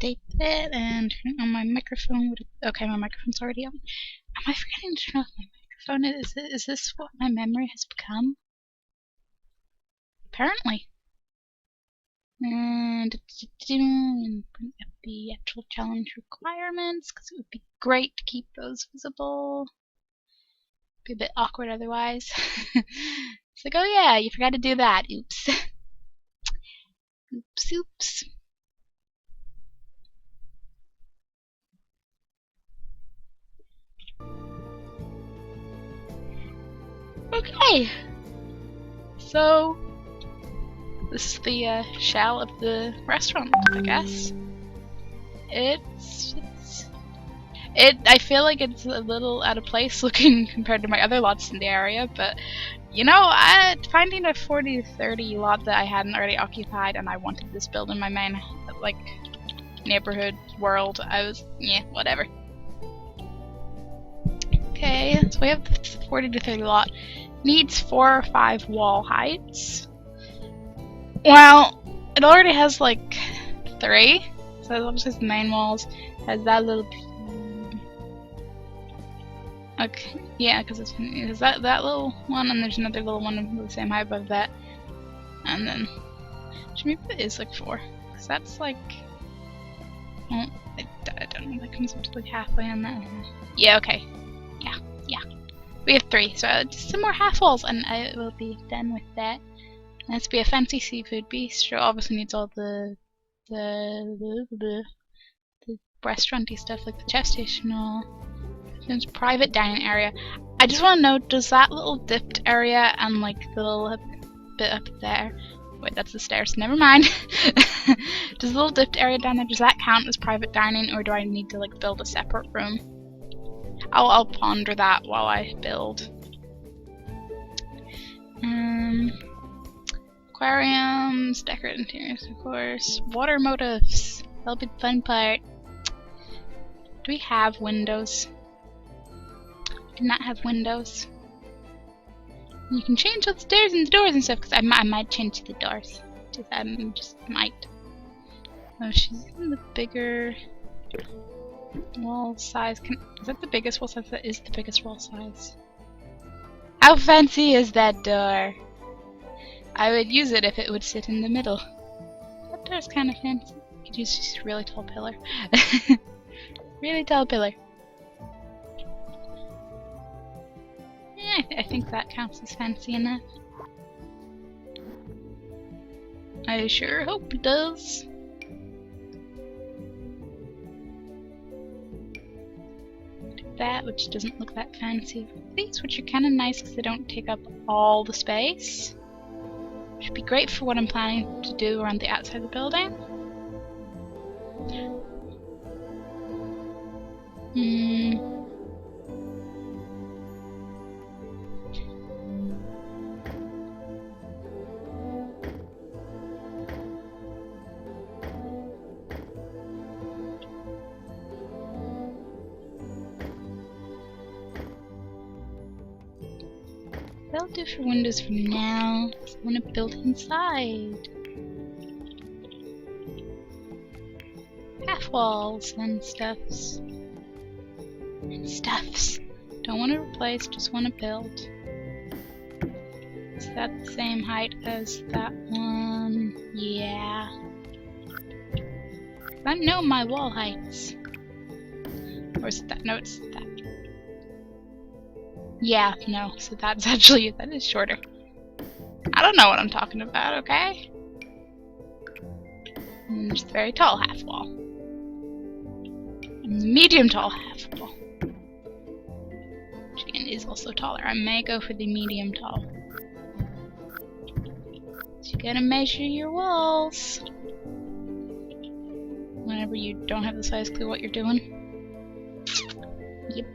update that and turn on my microphone. Okay, my microphone's already on. Am I forgetting to turn off my microphone? Is this what my memory has become? Apparently. And bring up the actual challenge requirements because it would be great to keep those visible. Be a bit awkward otherwise. It's like, oh yeah, you forgot to do that. Oops. Oops, oops. Okay. So, this is the shell of the restaurant, I guess. I feel like it's a little out of place looking compared to my other lots in the area, but you know, finding a 40 to 30 lot that I hadn't already occupied and I wanted this build in my main, like, neighborhood world, I was, yeah, whatever. Okay, so we have the 40 to 30 lot. Needs 4 or 5 wall heights. Well, it already has like 3, so it obviously has the main walls, has that little. Okay, yeah, because it's that little one, and there's another little one of the same height above that, and then maybe it is like 4, because that's like, well, I don't know, that comes up to like halfway on that. Yeah, okay, yeah, we have 3, so just some more half walls, and I will be done with that. Let's be a fancy seafood bistro. Obviously needs all the restauranty stuff like the chef station. There's private dining area. I just want to know, does that little dipped area and like the little bit up there? Wait, that's the stairs. Never mind. Does the little dipped area down there, does that count as private dining, or do I need to like build a separate room? I'll ponder that while I build. Aquariums, decorate interiors, of course. Water motifs. That'll be the fun part. Do we have windows? We do not have windows. You can change all the stairs and the doors and stuff, because I might change the doors. Just might. Oh, she's in the bigger wall size. Is that the biggest wall size? That is the biggest wall size. How fancy is that door? I would use it if it would sit in the middle. That door's kind of fancy. You could use just a really tall pillar. Really tall pillar. Yeah, I think that counts as fancy enough. I sure hope it does. That, which doesn't look that fancy. These, which are kind of nice because they don't take up all the space. Which would be great for what I'm planning to do around the outside of the building. That'll do for windows for now. I want to build inside. Half walls and stuffs. Don't want to replace, just want to build. Is that the same height as that one? Yeah. I know my wall heights. Or is it that? No, it's that. Yeah, no, so that's actually, that is shorter. I don't know what I'm talking about, okay? And there's the very tall half wall. And the medium tall half wall. Which again is also taller. I may go for the medium tall. So you gotta measure your walls. Whenever you don't have the size clue what you're doing. Yep.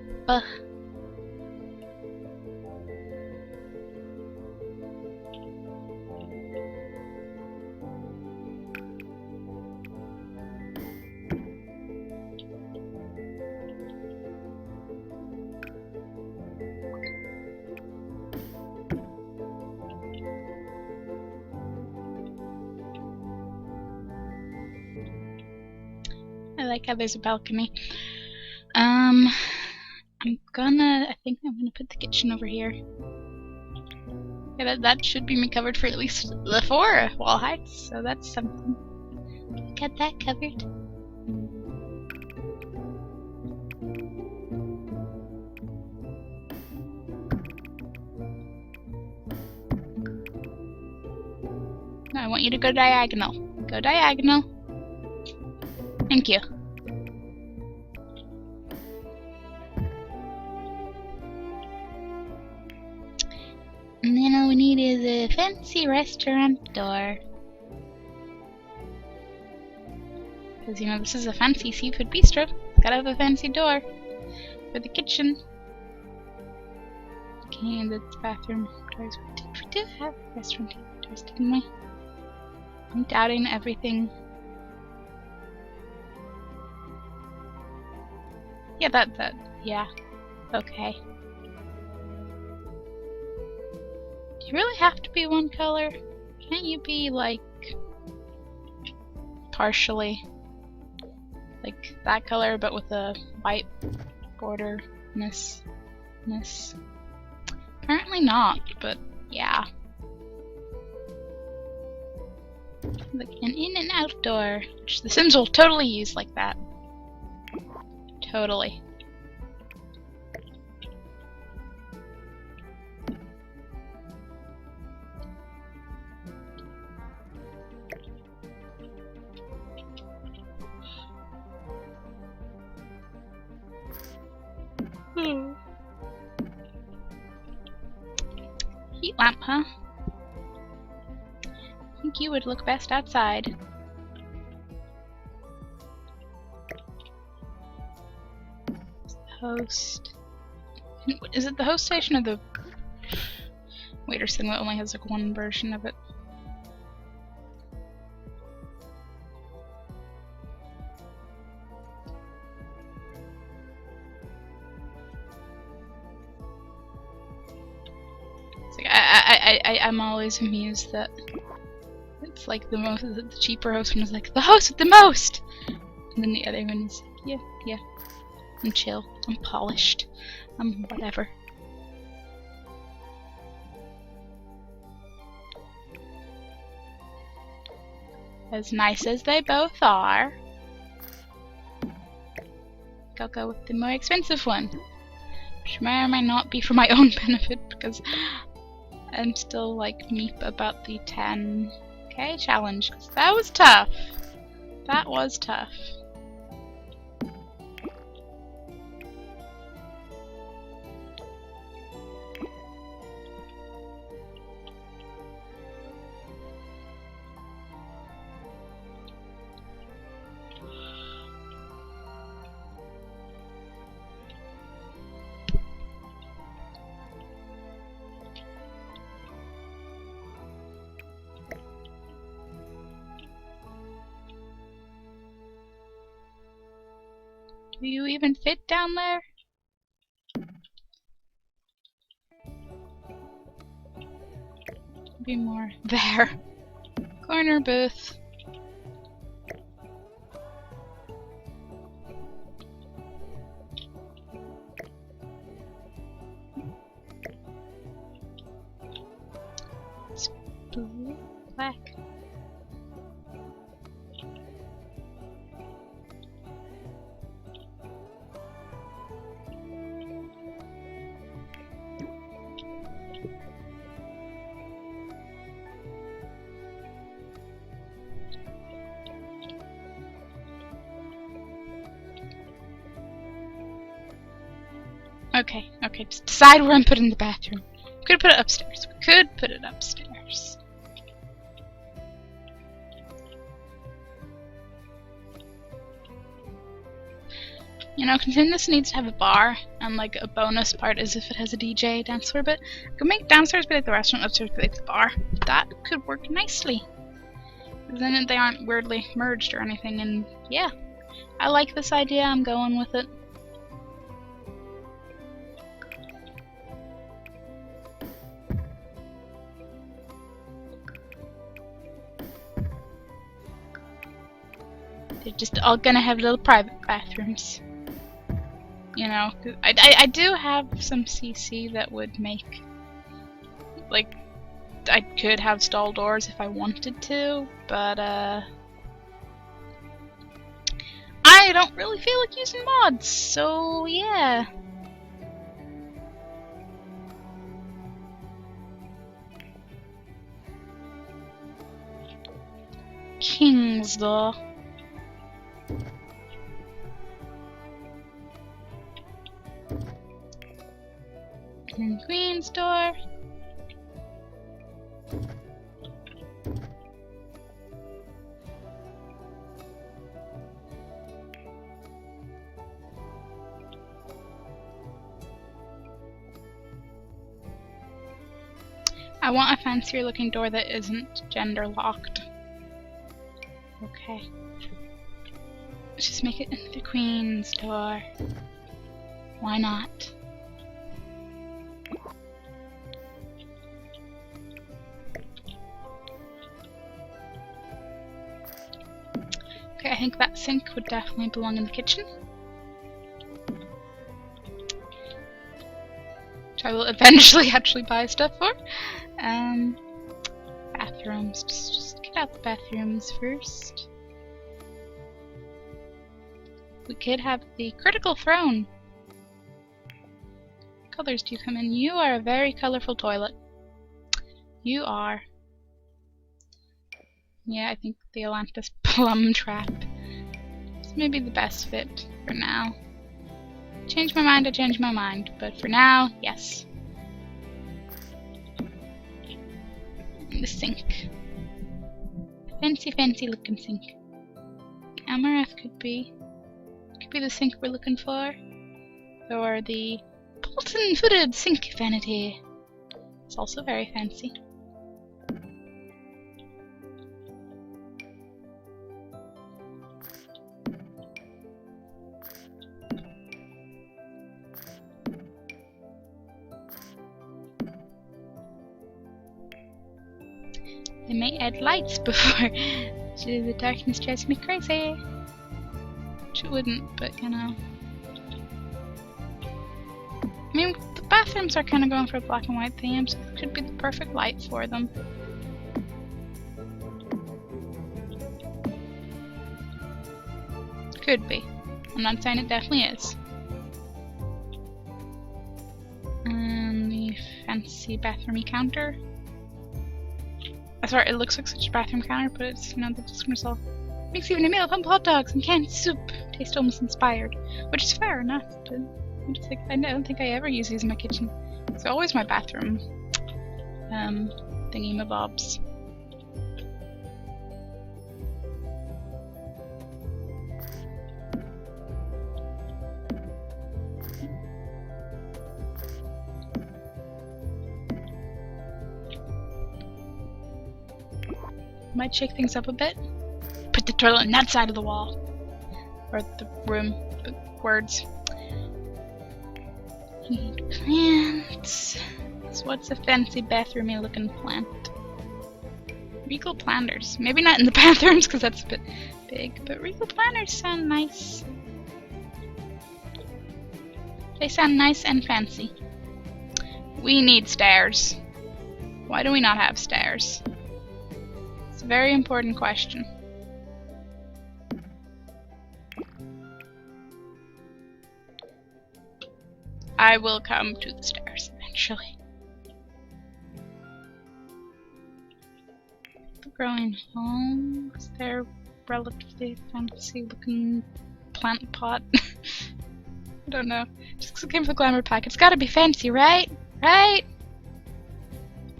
like how there's a balcony. I think I'm gonna put the kitchen over here. Yeah, that should be me covered for at least the 4 wall heights, so that's something. Got that covered. No, I want you to go diagonal. Go diagonal. Thank you. And then all we need is a fancy restaurant door. Because, you know, this is a fancy seafood bistro. It's gotta have a fancy door for the kitchen. Okay, and the bathroom doors. We did have restaurant doors, didn't we? I'm doubting everything. Yeah, yeah. Okay. Do you really have to be one color? Can't you be, like, partially like that color, but with a white border? Apparently not, but yeah. Like an in and outdoor, which the Sims will totally use like that. Totally. Heat lamp, huh? I think you would look best outside. Host. Is it the host station or the waiter's thing that only has like one version of it? It's like, I'm always amused that it's like the cheaper host one is like, the host with the most! And then the other one is, yeah. I'm chill. I'm polished. I'm whatever. As nice as they both are, I'll go with the more expensive one. Which may or may not be for my own benefit, because I'm still like meep about the 10k challenge. 'Cause that was tough. That was tough. Do you even fit down there? Be more there. Corner booth. It's blue, black. Okay, just decide where I'm putting the bathroom. We could put it upstairs. You know, considering this needs to have a bar, and like a bonus part is if it has a DJ dance floor bit, I could make downstairs be like the restaurant, upstairs be like the bar. That could work nicely. Then they aren't weirdly merged or anything, and yeah. I like this idea, I'm going with it. They're just all gonna have little private bathrooms. You know, I do have some CC that would make, like, I could have stall doors if I wanted to, but I don't really feel like using mods, so yeah. King's door. And Queen's door. I want a fancier looking door that isn't gender locked. Okay. Let's just make it into the Queen's door. Why not? Okay, I think that sink would definitely belong in the kitchen. Which I will eventually actually buy stuff for. Bathrooms. Just get out the bathrooms first. We could have the critical throne. What colors do you come in? You are a very colorful toilet. You are. Yeah, I think the Atlantis plum trap is maybe the best fit for now. Change my mind, I change my mind, but for now, yes. And the sink. Fancy, fancy looking sink. The Amaranth could be the sink we're looking for. Or the Bolton footed sink vanity. It's also very fancy. They may add lights before. The darkness drives me crazy. Which it wouldn't, but you know. I mean, the bathrooms are kind of going for a black and white theme, so it could be the perfect light for them. Could be. I'm not saying it definitely is. And the fancy bathroomy counter. Sorry, it looks like such a bathroom counter, but it's, you know, the customer self makes even a meal of humble hot dogs and canned soup taste almost inspired, which is fair enough. But I'm just like, I don't think I ever use these in my kitchen. It's always my bathroom thingy-mabobs. Might shake things up a bit. Put the toilet on that side of the wall. Or the room. The words. Need plants. So what's a fancy bathroomy looking plant? Regal planters. Maybe not in the bathrooms because that's a bit big, but regal planters sound nice. They sound nice and fancy. We need stairs. Why do we not have stairs? It's a very important question. I will come to the stairs eventually. The growing homes, they're relatively fancy looking plant pot. I don't know. Just because it came with a glamour pack, it's gotta be fancy, right? Right?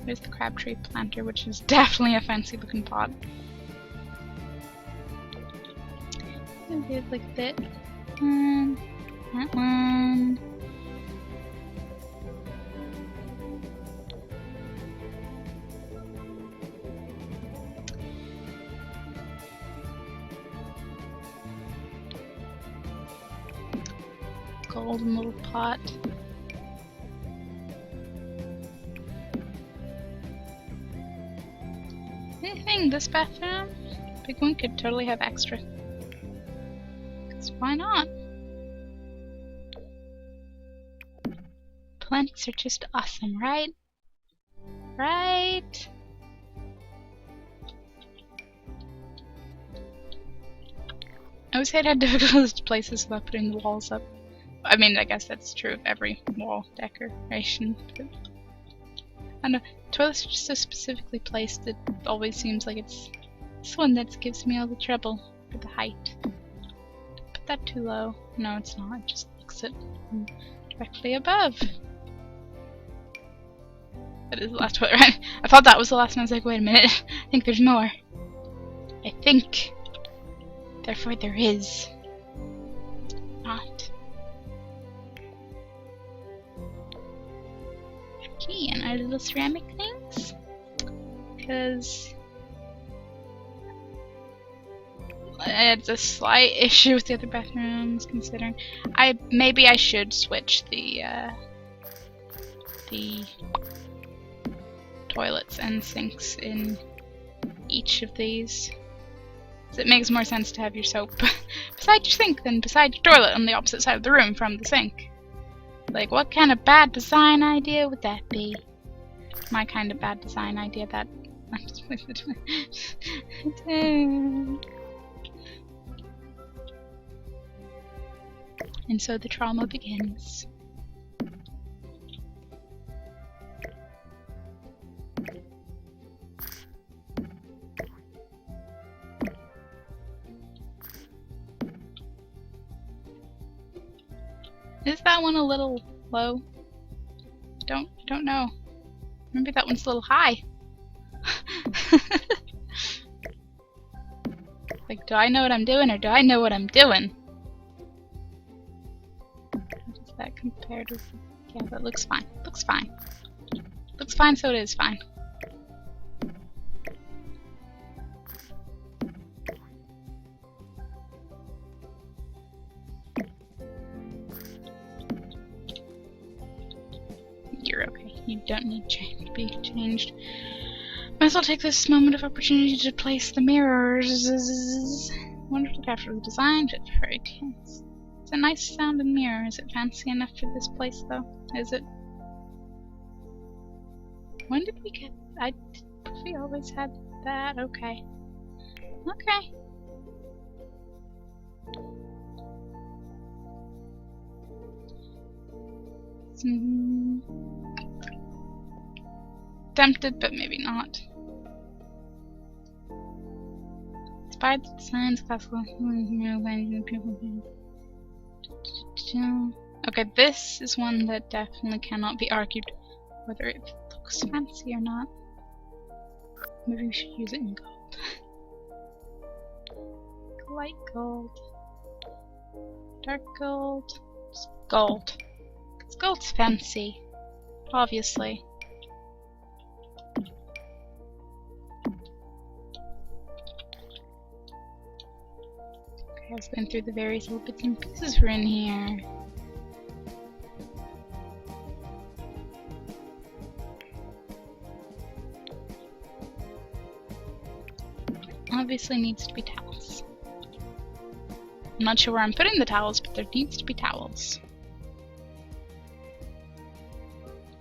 There's the crabtree planter, which is definitely a fancy looking pot. Maybe it's like that. That one. Golden little pot. Anything, this bathroom? Big one could totally have extra. Because why not? Plants are just awesome, right? Right? I always hate how difficult it is to place this without putting the walls up. I mean, I guess that's true of every wall decoration. But I don't know. Toilets are just so specifically placed, it always seems like it's this one that gives me all the trouble for the height. Put that too low. No, it's not. It just looks it directly above. That is the last toilet, right? I thought that was the last one. I was like, wait a minute. I think there's more. I think. Therefore there is. Not. Okay, and our little ceramic things. Because it's a slight issue with the other bathrooms, considering maybe I should switch the toilets and sinks in each of these. So it makes more sense to have your soap beside your sink than beside your toilet on the opposite side of the room from the sink. Like, what kind of bad design idea would that be? My kind of bad design idea that... And so the trauma begins. Is that one a little low? Don't know. Maybe that one's a little high. Like, do I know what I'm doing, or do I know what I'm doing? How does that compare to... Yeah, that looks fine. Looks fine. Looks fine, so it is fine. You're okay. You don't need to be changed. Might as well take this moment of opportunity to place the mirrors. Wonder to look after the design fit for it. It's a nice sounding mirror. Is it fancy enough for this place, though? Is it? When did we get... we always had that. Okay. Okay. Tempted, but maybe not. Inspired the designs, classical, okay, this is one that definitely cannot be argued whether it looks fancy or not. Maybe we should use it in gold. Light gold. Dark gold. Just gold. Because gold's fancy. Obviously. Okay, I was going through the various little bits and pieces we're in here. Obviously needs to be towels. I'm not sure where I'm putting the towels, but there needs to be towels.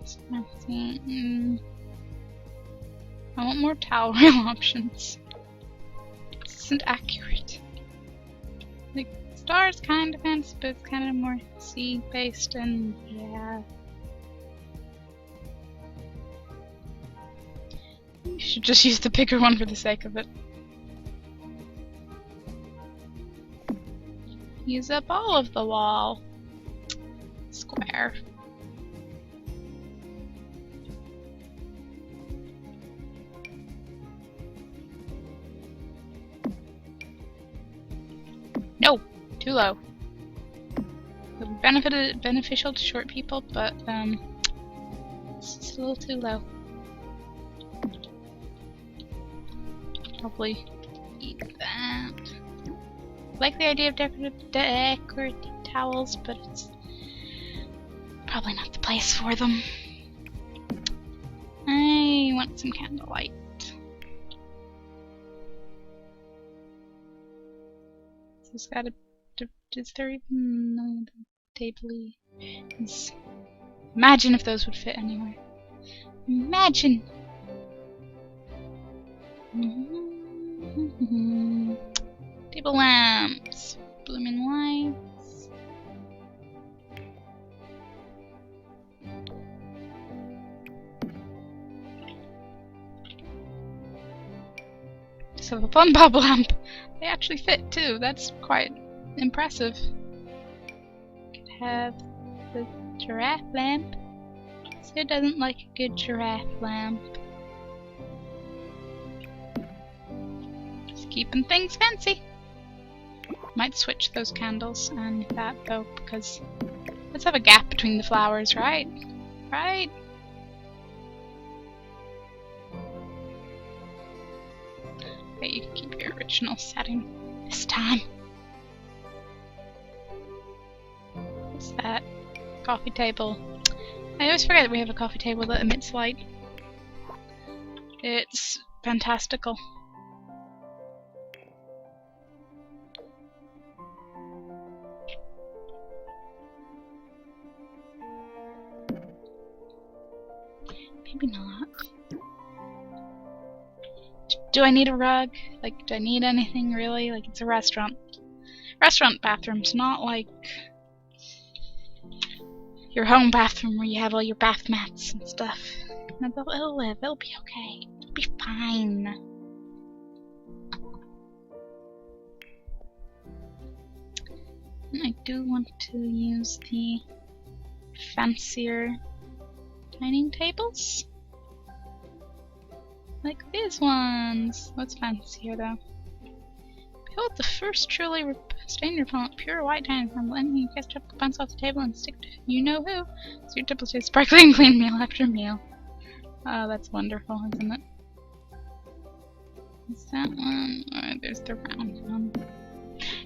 So let's see. I want more towel rail options. This isn't accurate. Like, stars kind of fancy, but it's kind of more sea based, and yeah. You should just use the bigger one for the sake of it. Use up all of the wall. Square. No! Too low. It would be beneficial to short people, but it's just a little too low. Probably eat that. I like the idea of decorative towels, but it's probably not the place for them. I want some candlelight. So it's gotta Is there even no table-y? Imagine if those would fit anywhere. Imagine! Table lamps! Blooming lights. Just have a fun bubble lamp! They actually fit too, that's quite impressive. Could have the giraffe lamp. Who doesn't like a good giraffe lamp? Just keeping things fancy. Might switch those candles and that though, because let's have a gap between the flowers, right? Right? Okay, you can keep your original setting this time. What's that? Coffee table. I always forget that we have a coffee table that emits light. It's fantastical. Maybe not. Do I need a rug? Like, do I need anything really? Like, it's a restaurant. Restaurant bathrooms, not like your home bathroom where you have all your bath mats and stuff. No, it'll live. It'll be okay. It'll be fine. And I do want to use the fancier dining tables. Like these ones. What's fancier though? Behold the first truly stain your palm pure white dining from blending. You guys drop the buns off the table and stick to you know who. So your table tastes sparkling clean meal after meal. Oh, that's wonderful, isn't it? Is that one? Oh, there's the round one.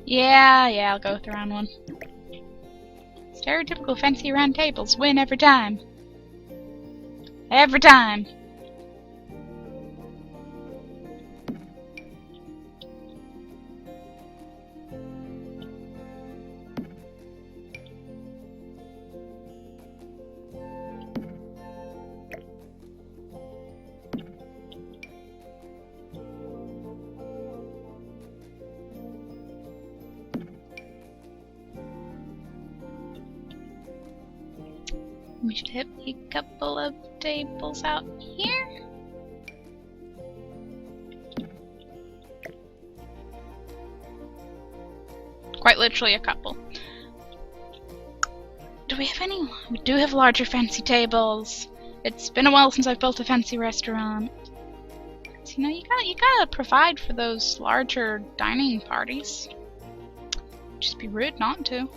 Yeah, I'll go with the round one. Stereotypical fancy round tables win every time. Every time. 'We should have a couple of tables out here. Quite literally a couple. Do we have any? We do have larger fancy tables. It's been a while since I've built a fancy restaurant. So, you know, you gotta provide for those larger dining parties. Just be rude not to.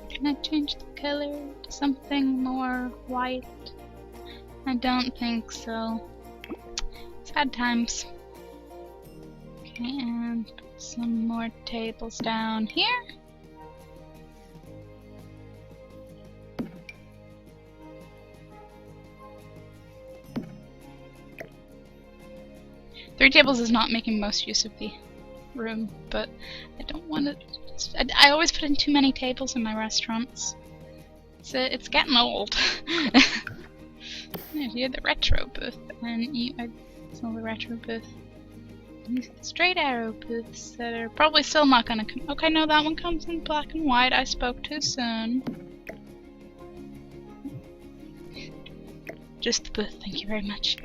Can I change the color to something more white? I don't think so. Sad times. Okay, and put some more tables down here. Three tables is not making most use of the room, but I don't want to. I always put in too many tables in my restaurants. It's getting old. You're the retro booth, and it's not the retro booth. These straight arrow booths that are probably still not gonna come. Okay, no, that one comes in black and white. I spoke too soon. Just the booth, thank you very much.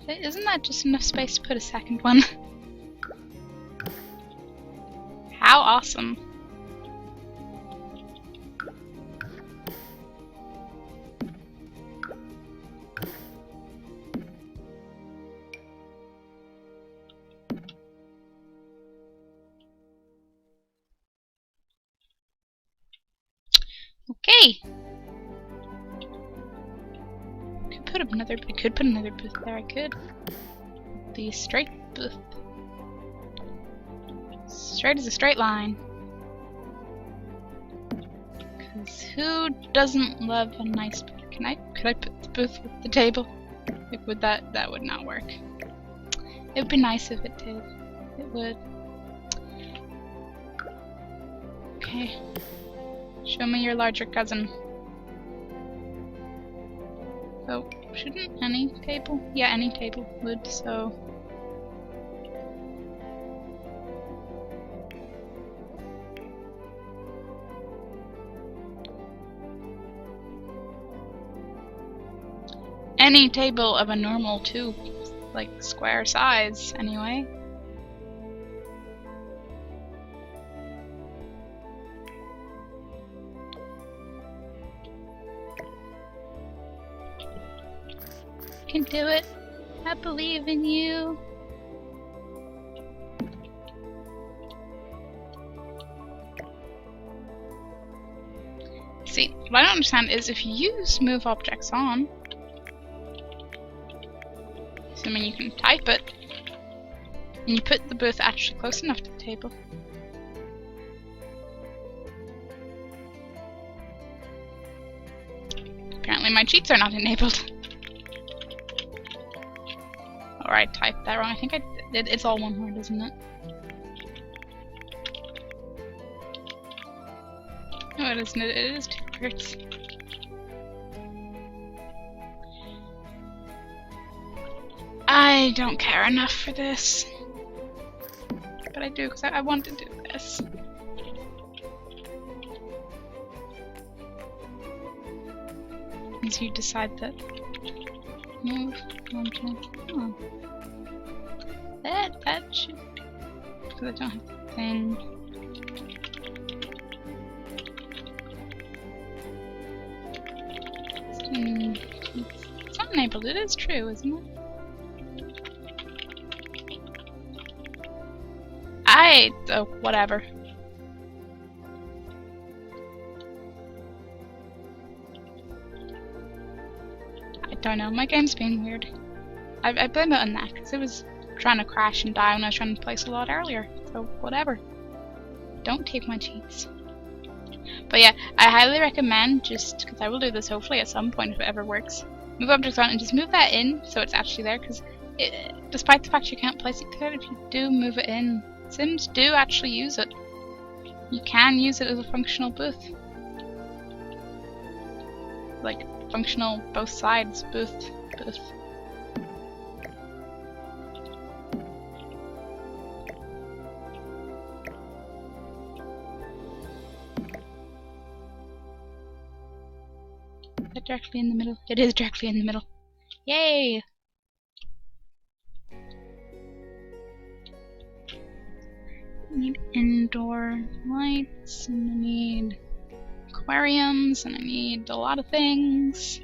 Isn't that just enough space to put a second one? How awesome. Okay. put another. I could put another booth there. I could. The straight booth. Straight as a straight line. Because who doesn't love a nice booth? Could I put the booth with the table? Like, would that would not work. It would be nice if it did. It would. Okay. Show me your larger cousin. So, shouldn't any table? Yeah, any table would, so... Any table of a normal like, square size, anyway. You can do it. I believe in you. See, what I don't understand is if you use move objects on, assuming you can type it, and you put the booth actually close enough to the table. Apparently my cheats are not enabled. Or I typed that wrong. I think it's all one word, isn't it? No, it isn't. It is two words. I don't care enough for this. But I do, because I want to do this. As you decide that. Move. Oh. That should... Because I don't have the thing. It's not enabled. It is true, isn't it? Oh, whatever. I don't know, my game's being weird. I blame it on that, because it was trying to crash and die when I was trying to place a lot earlier. So, whatever. Don't take my cheats. But yeah, I highly recommend, just because I will do this hopefully at some point if it ever works, move objects on and just move that in so it's actually there, because despite the fact you can't place it there, if you do move it in, Sims do actually use it. You can use it as a functional booth. Like, functional both sides booth. Is that directly in the middle? It is directly in the middle. Yay! I need indoor lights, and I need aquariums, and I need a lot of things.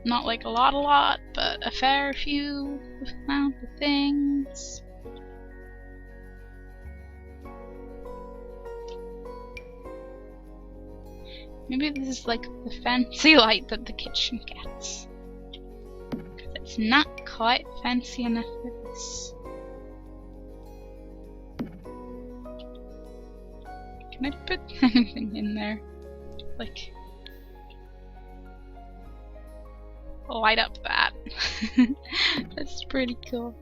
Not like a lot, but a fair few amount of things. Maybe this is like the fancy light that the kitchen gets. Because it's not quite fancy enough for this. Can I put anything in there? Like... light up that. That's pretty cool.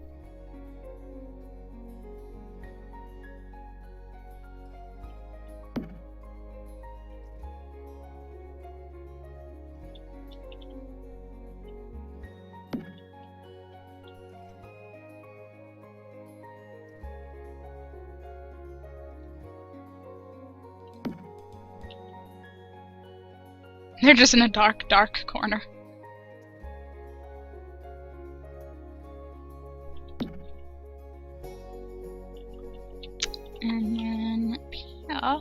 They're just in a dark, dark corner. And then up here.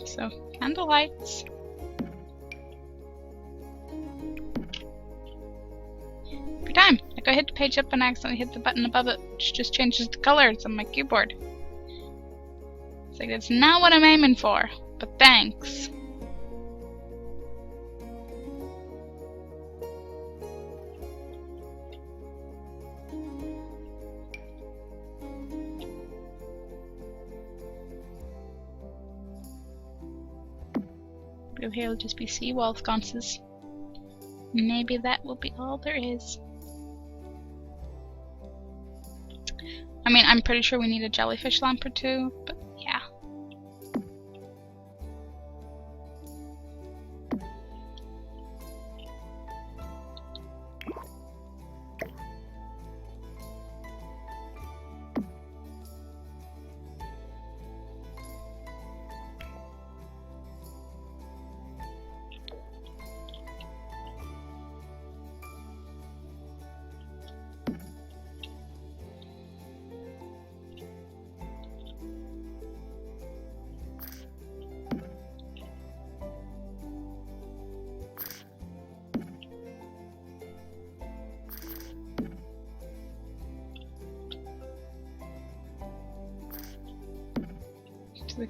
So, candle lights. Every time I go hit the page up and I accidentally hit the button above it, which just changes the colors on my keyboard. It's like, that's not what I'm aiming for. but thanks. Over here will just be seawall sconces. Maybe that will be all there is. I mean, I'm pretty sure we need a jellyfish lamp or two, but yeah.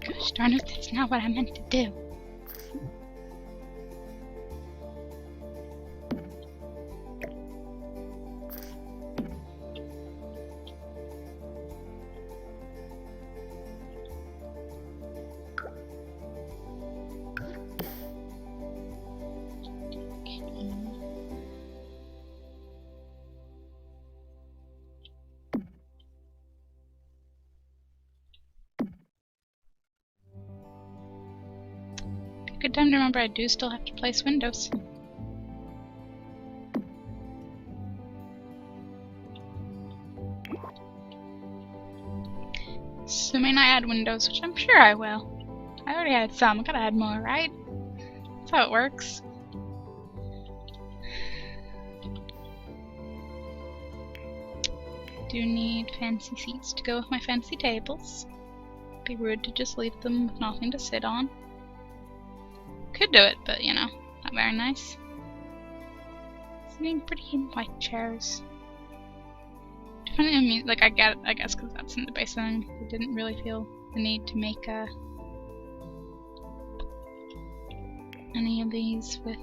Gosh darn it, that's not what I meant to do. Good time to remember I do still have to place windows. Assuming I add windows, which I'm sure I will. I already had some, I gotta add more, right? That's how it works. Do need fancy seats to go with my fancy tables. Be rude to just leave them with nothing to sit on. Could do it, but you know, not very nice. Sitting pretty in white chairs. Definitely, like I guess because that's in the basement, I didn't really feel the need to make any of these with.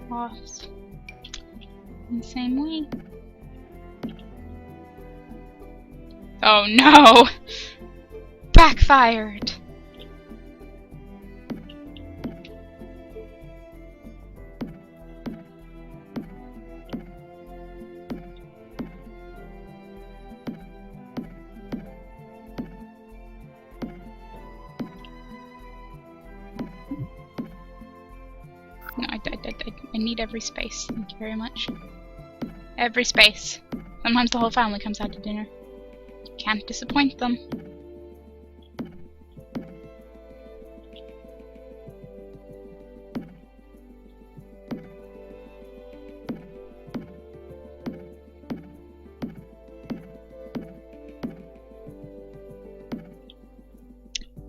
Cloths in the same way. Oh no! Backfired! No, I need every space. Thank you very much. Every space. Sometimes the whole family comes out to dinner. Can't disappoint them.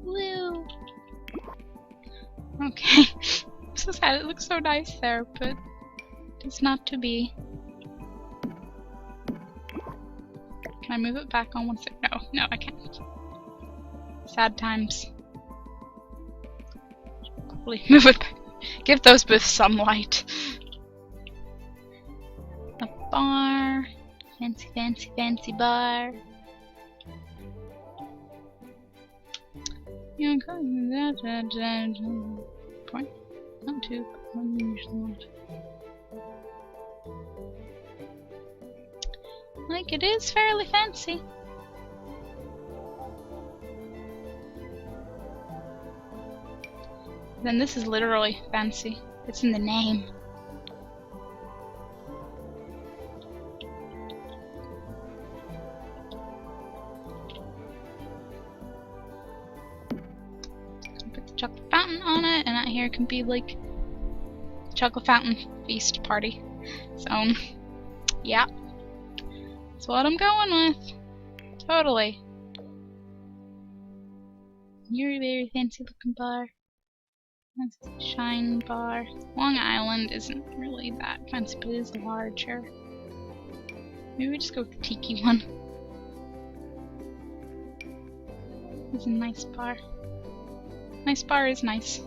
Woo! Okay. I'm so sad. It looks so nice there, but it's not to be. Can I move it back on one sec? No, I can't. Sad times. Probably move it back. Give those booths some light. A bar. Fancy, fancy, fancy bar. Point. Not too unusual. Like, it is fairly fancy. Then this is literally fancy. It's in the name. Put the chocolate fountain on it, and out here can be like chocolate fountain feast party. So, yeah. That's what I'm going with. Totally. You're a very fancy looking bar. That's a shine bar. Long Island isn't really that fancy, but it is larger. Maybe we just go with the tiki one. It's a nice bar. Nice bar is nice.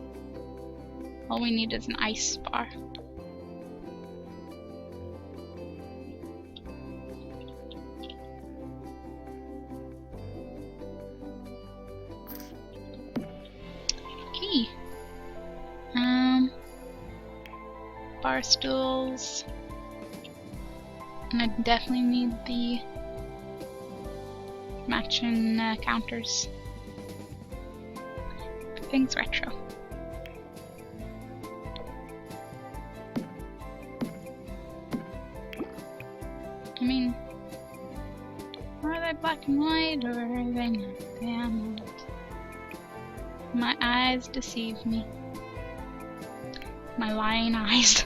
All we need is an ice bar. Key. Bar stools. And I definitely need the matching counters. Everything's retro. I mean, are they black and white or are they not? They are not. My eyes deceive me. My lying eyes.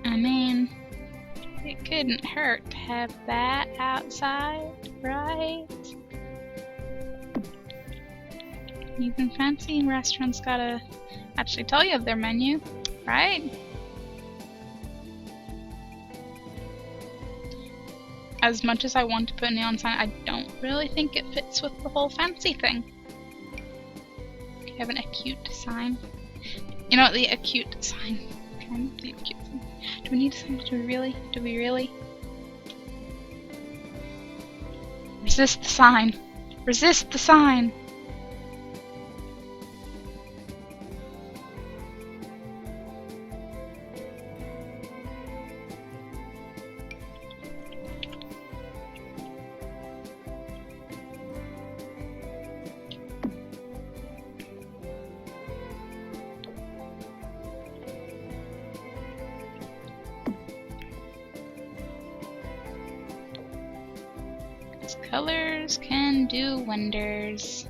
I mean, it couldn't hurt to have that outside, right? Even fancy restaurants gotta actually tell you of their menu, right? As much as I want to put a neon sign, I don't really think it fits with the whole fancy thing. Okay, have an acute sign. You know, the acute sign. The acute sign. Do we need a sign? Do we really? Do we really? Resist the sign! Resist the sign! Colors can do wonders.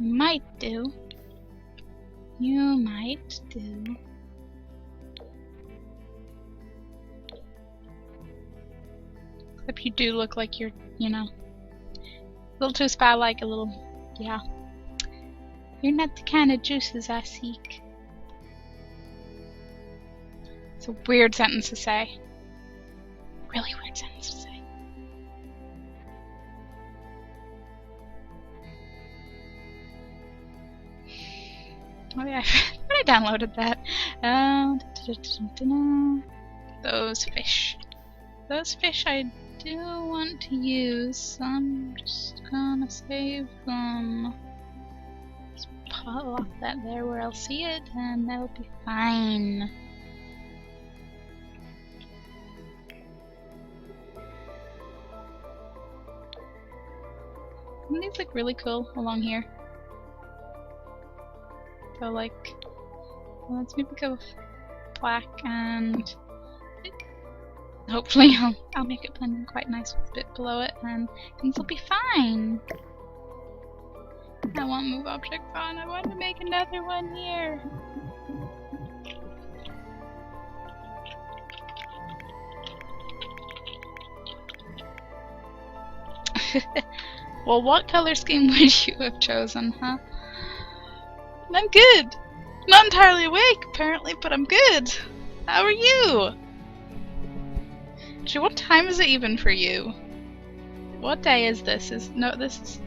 Might do. You might do. Except you do look like you're, you know, a little too spy-like, a little, yeah. You're not the kind of juices I seek. It's a weird sentence to say. Really weird sentence to say. Oh yeah, I downloaded that. Those fish. Those fish I do want to use, so I'm just gonna save them. Just plop that there where I'll see it, and that'll be fine. And these look really cool along here. So like, let's maybe go black and hopefully I'll make it blend in quite nice with a bit below it and things will be fine. I won't move objects on, I want to make another one here. Well, what color scheme would you have chosen, huh? I'm good! Not entirely awake, apparently, but I'm good! How are you? Actually, what time is it even for you? What day is this? This is...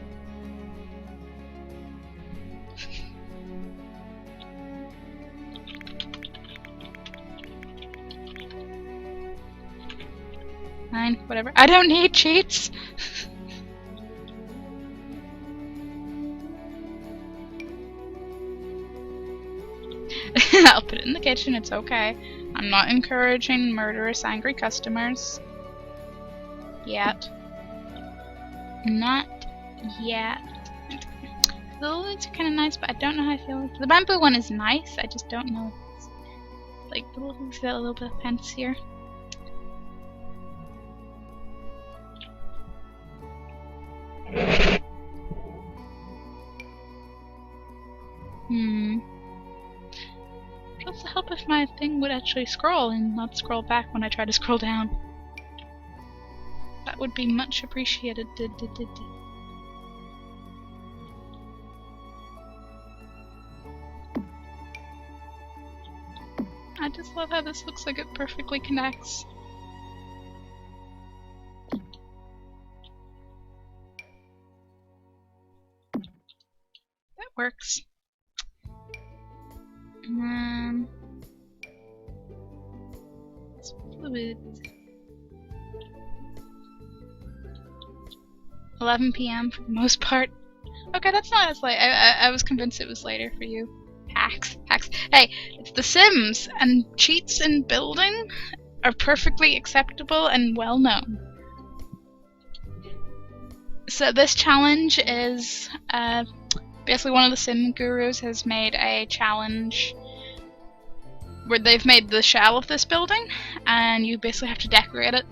Fine, whatever. I don't need cheats! I'll put it in the kitchen, it's okay. I'm not encouraging murderous, angry customers. Yet. Not yet. The lilies are kind of nice, but I don't know how I feel. The bamboo one is nice, I just don't know. It's like the lilies are a little bit fancier. It'd also help if my thing would actually scroll and not scroll back when I try to scroll down. That would be much appreciated. I just love how this looks like it perfectly connects. That works. It's fluid. 11 PM for the most part. Okay, that's not as late. I was convinced it was later for you. Hacks. Hey, it's The Sims, and cheats in building are perfectly acceptable and well known. So this challenge is basically one of the sim gurus has made a challenge where they've made the shell of this building, and you basically have to decorate it.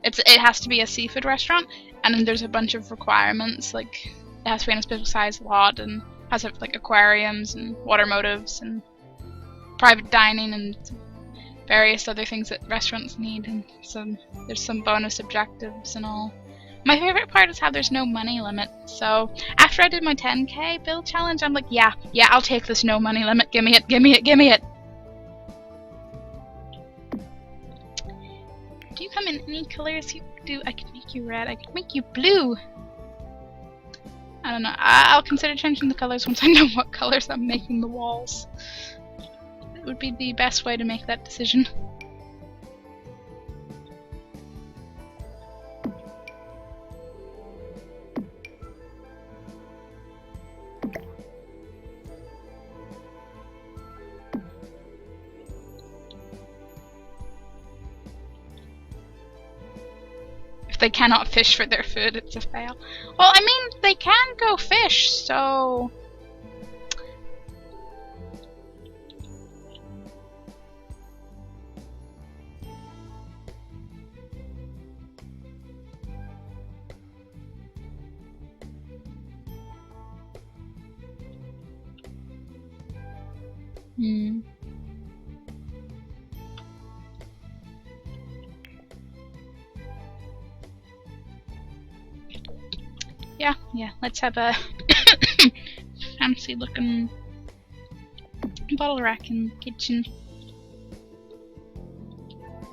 It has to be a seafood restaurant, and then there's a bunch of requirements, like it has to be in a special size lot, and has like aquariums and water motives and private dining and various other things that restaurants need, and there's some bonus objectives and all. My favorite part is how there's no money limit. So after I did my 10k build challenge, I'm like, yeah, I'll take this no money limit. Gimme it. Do you come in any colors? You do. I could make you red. I could make you blue. I don't know. I'll consider changing the colors once I know what colors I'm making the walls. It would be the best way to make that decision. They cannot fish for their food, it's a fail. Well, I mean, they can go fish, so... Yeah, let's have a fancy looking bottle rack in the kitchen.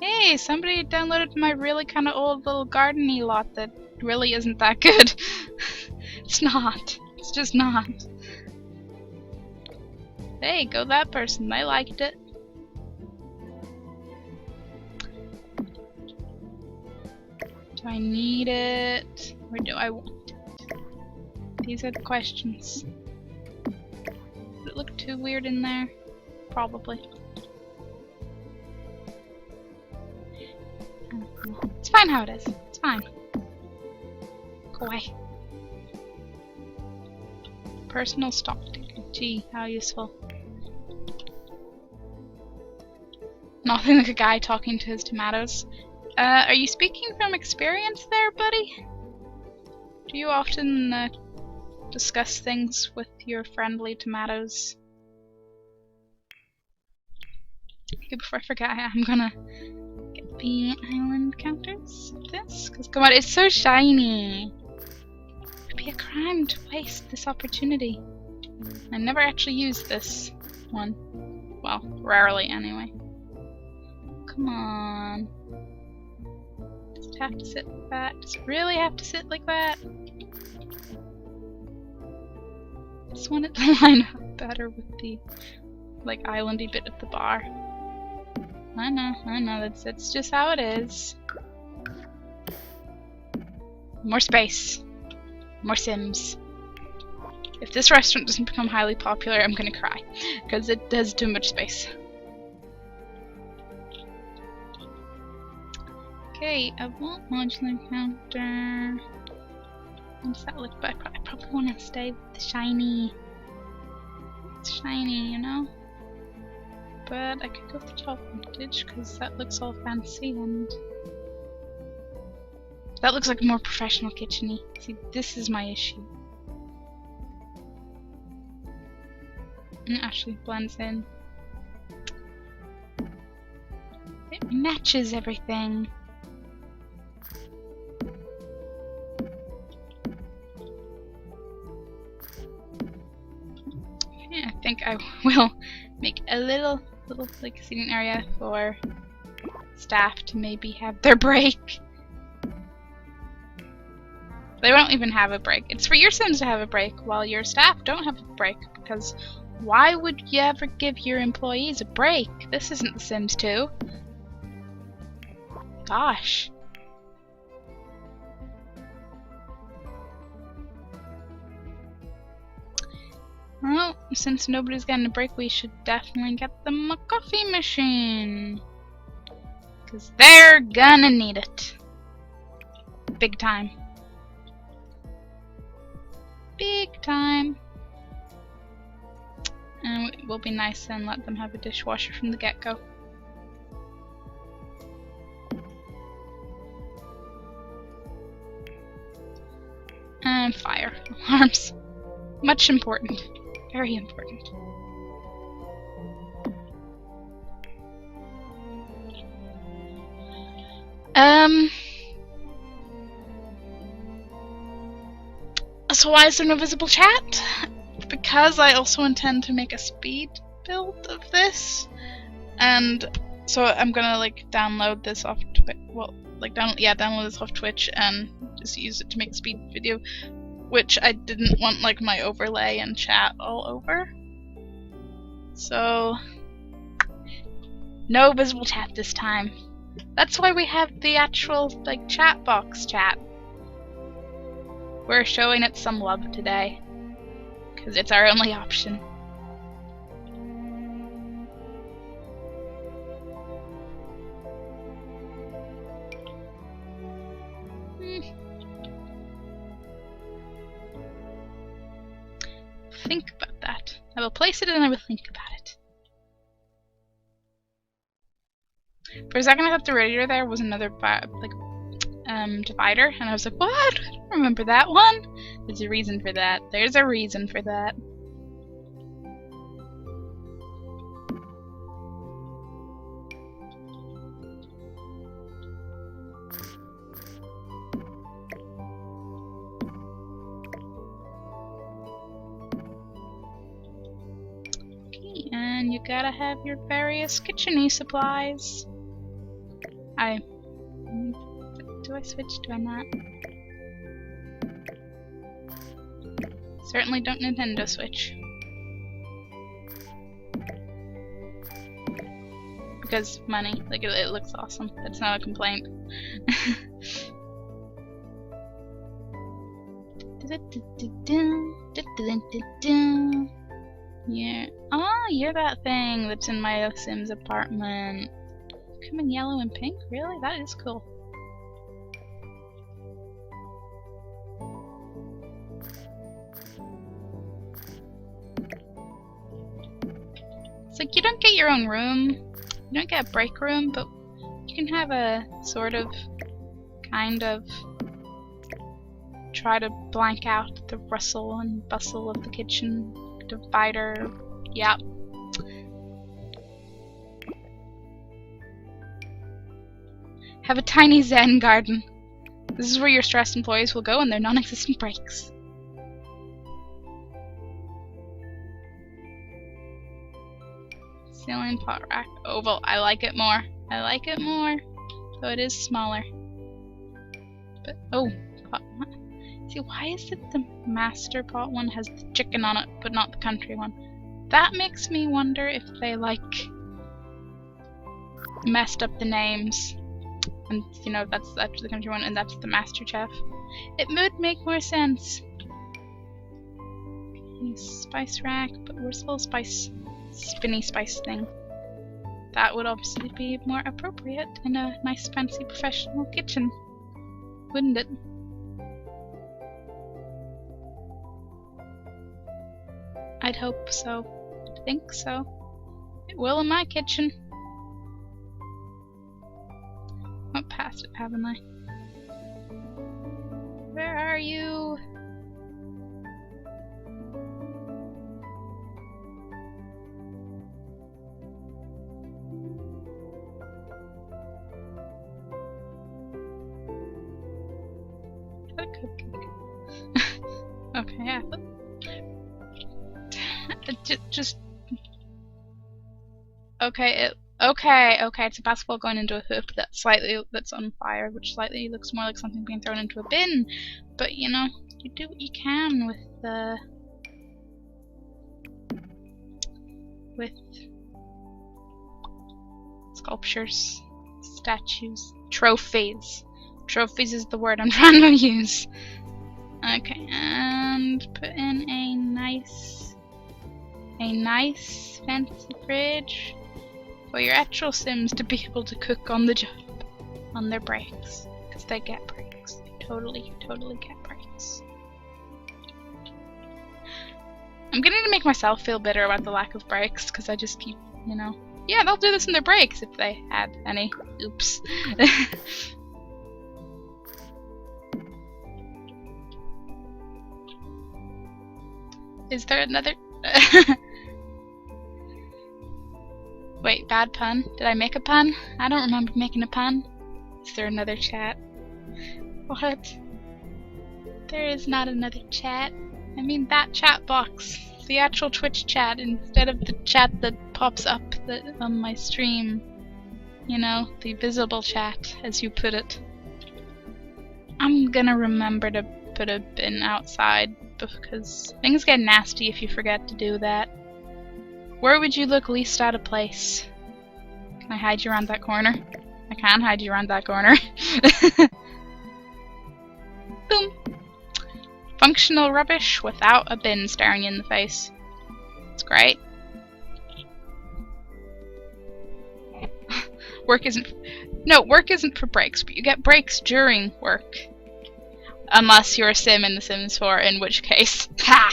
Hey, somebody downloaded my really kind of old little garden-y lot that really isn't that good. It's not. It's just not. Hey, go that person. They liked it. Do I need it? Or do I want it? These are the questions. Would it look too weird in there? Probably. It's fine how it is. It's fine. Go away. Personal stock ticket. Gee, how useful. Nothing like a guy talking to his tomatoes. Are you speaking from experience there, buddy? Do you often discuss things with your friendly tomatoes? Okay, before I forget, I'm gonna get the island counters of this, because come on, it's so shiny! It'd be a crime to waste this opportunity. I never actually use this one. Well, rarely anyway. Come on. Does it have to sit like that? Does it really have to sit like that? I just want it to line up better with the like islandy bit of the bar. I know, that's just how it is. More space. More Sims. If this restaurant doesn't become highly popular, I'm gonna cry. Because it has too much space. Okay, I won't modular counter. How does that look? But I probably want to stay with the shiny. It's shiny, you know? But I could go with the top vintage because that looks all fancy and that looks like a more professional kitchen-y. See, this is my issue. It actually blends in. It matches everything. Okay, I think I will make a little like seating area for staff to maybe have their break. They won't even have a break. It's for your Sims to have a break while your staff don't have a break, because why would you ever give your employees a break? This isn't The Sims 2. Gosh. Well, since nobody's getting a break, we should definitely get them a coffee machine. Because they're gonna need it. Big time. Big time. And it will be nice and let them have a dishwasher from the get-go. And fire alarms. Much important. Very important. So why is there no visible chat? Because I also intend to make a speed build of this, and so I'm gonna like download this off Twitch. Well, like download this off Twitch and just use it to make a speed video, which I didn't want like my overlay and chat all over. So no visible chat this time. That's why we have the actual like chat box chat. We're showing it some love today, because it's our only option. Think about that. I will place it and I will think about it. For a second I thought the radiator there was another divider, and I was like, what? I don't remember that one. There's a reason for that. There's a reason for that. Okay, and you gotta have your various kitchen-y supplies. Do I switch? Do I not? Certainly don't Nintendo Switch. Because money. Like, it looks awesome. That's not a complaint. Yeah. Oh, you're that thing that's in my Sims apartment. Come in yellow and pink? Really? That is cool. It's like you don't get your own room, you don't get a break room, but you can have a sort of, kind of, try to blank out the rustle and bustle of the kitchen divider. Yep. Have a tiny Zen garden. This is where your stressed employees will go on their non-existent breaks. Ceiling pot rack oval. I like it more. I like it more. Though it is smaller. But oh, pot. See, why is it the master pot one has the chicken on it, but not the country one? That makes me wonder if they like messed up the names. And, you know, that's the country one, and that's the master chef. It would make more sense. Spice rack, but where's the little spinny spice thing? That would obviously be more appropriate in a nice, fancy, professional kitchen, wouldn't it? I'd hope so. I'd think so. It will in my kitchen. Went past it, haven't I? Where are you? Is that a cupcake? Okay, yeah. Just okay. Okay. It's a basketball going into a hoop that's on fire, which slightly looks more like something being thrown into a bin. But you know, you do what you can with sculptures, statues, trophies. Trophies is the word I'm trying to use. Okay, and put in a nice fancy fridge for your actual Sims to be able to cook on the job, on their breaks, because they get breaks. They totally get breaks. I'm gonna make myself feel bitter about the lack of breaks, because I just keep, you know, yeah, they'll do this in their breaks if they had any. Oops. Is there another? Wait, bad pun? Did I make a pun? I don't remember making a pun. Is there another chat? What? There is not another chat. I mean that chat box. The actual Twitch chat instead of the chat that pops up on my stream. You know, the visible chat, as you put it. I'm gonna remember to put a bin outside because things get nasty if you forget to do that. Where would you look least out of place? Can I hide you around that corner? I can hide you around that corner. Boom! Functional rubbish without a bin staring you in the face. It's great. Work isn't for breaks, but you get breaks during work. Unless you're a sim in The Sims 4, in which case, ha!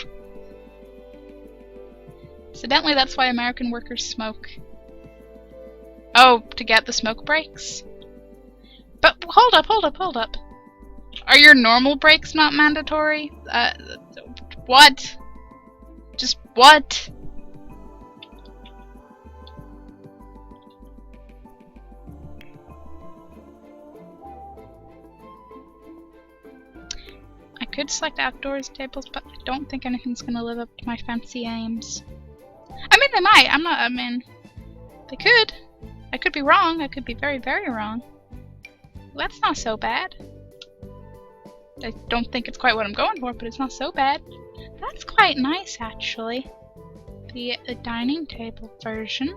Incidentally, that's why American workers smoke. Oh, to get the smoke breaks? But hold up. Are your normal breaks not mandatory? What? Just what? I could select outdoors tables, but I don't think anything's gonna live up to my fancy aims. I mean, they might. They could. I could be wrong. I could be very, very wrong. Well, that's not so bad. I don't think it's quite what I'm going for, but it's not so bad. That's quite nice, actually. The dining table version.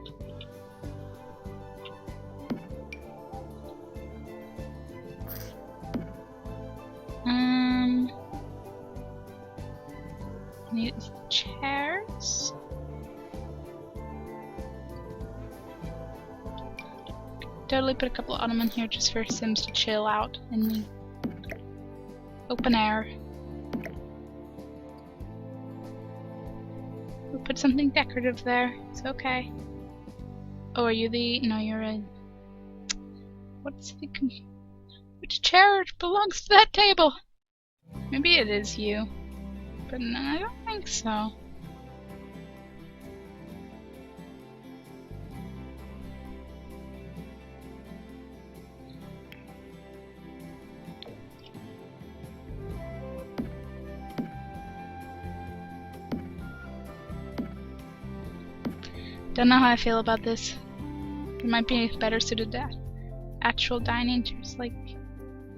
Need chairs. Totally put a couple of ottomans here just for Sims to chill out in the open air. We'll put something decorative there. It's okay. Oh, are you the... No, you're a... What's the... Which chair belongs to that table? Maybe it is you. But no, I don't think so. Don't know how I feel about this. It might be better suited to actual dining chairs. Like,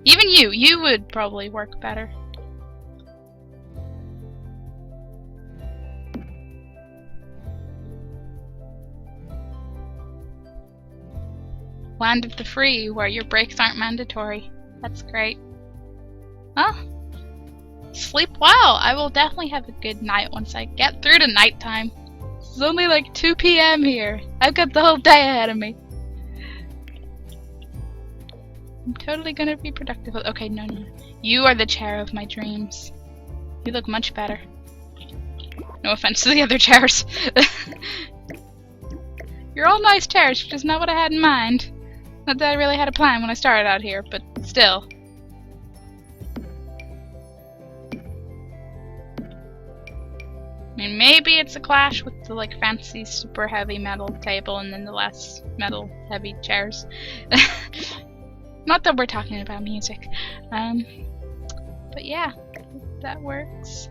even you would probably work better. Land of the free, where your breaks aren't mandatory. That's great. Well, sleep well. I will definitely have a good night once I get through to nighttime. It's only like 2 p.m. here. I've got the whole day ahead of me. I'm totally gonna be productive. Okay, no. You are the chair of my dreams. You look much better. No offense to the other chairs. You're all nice chairs, which is not what I had in mind. Not that I really had a plan when I started out here, but still. I mean, maybe it's a clash with the like fancy super heavy metal table and then the less metal heavy chairs. Not that we're talking about music. But yeah, that works.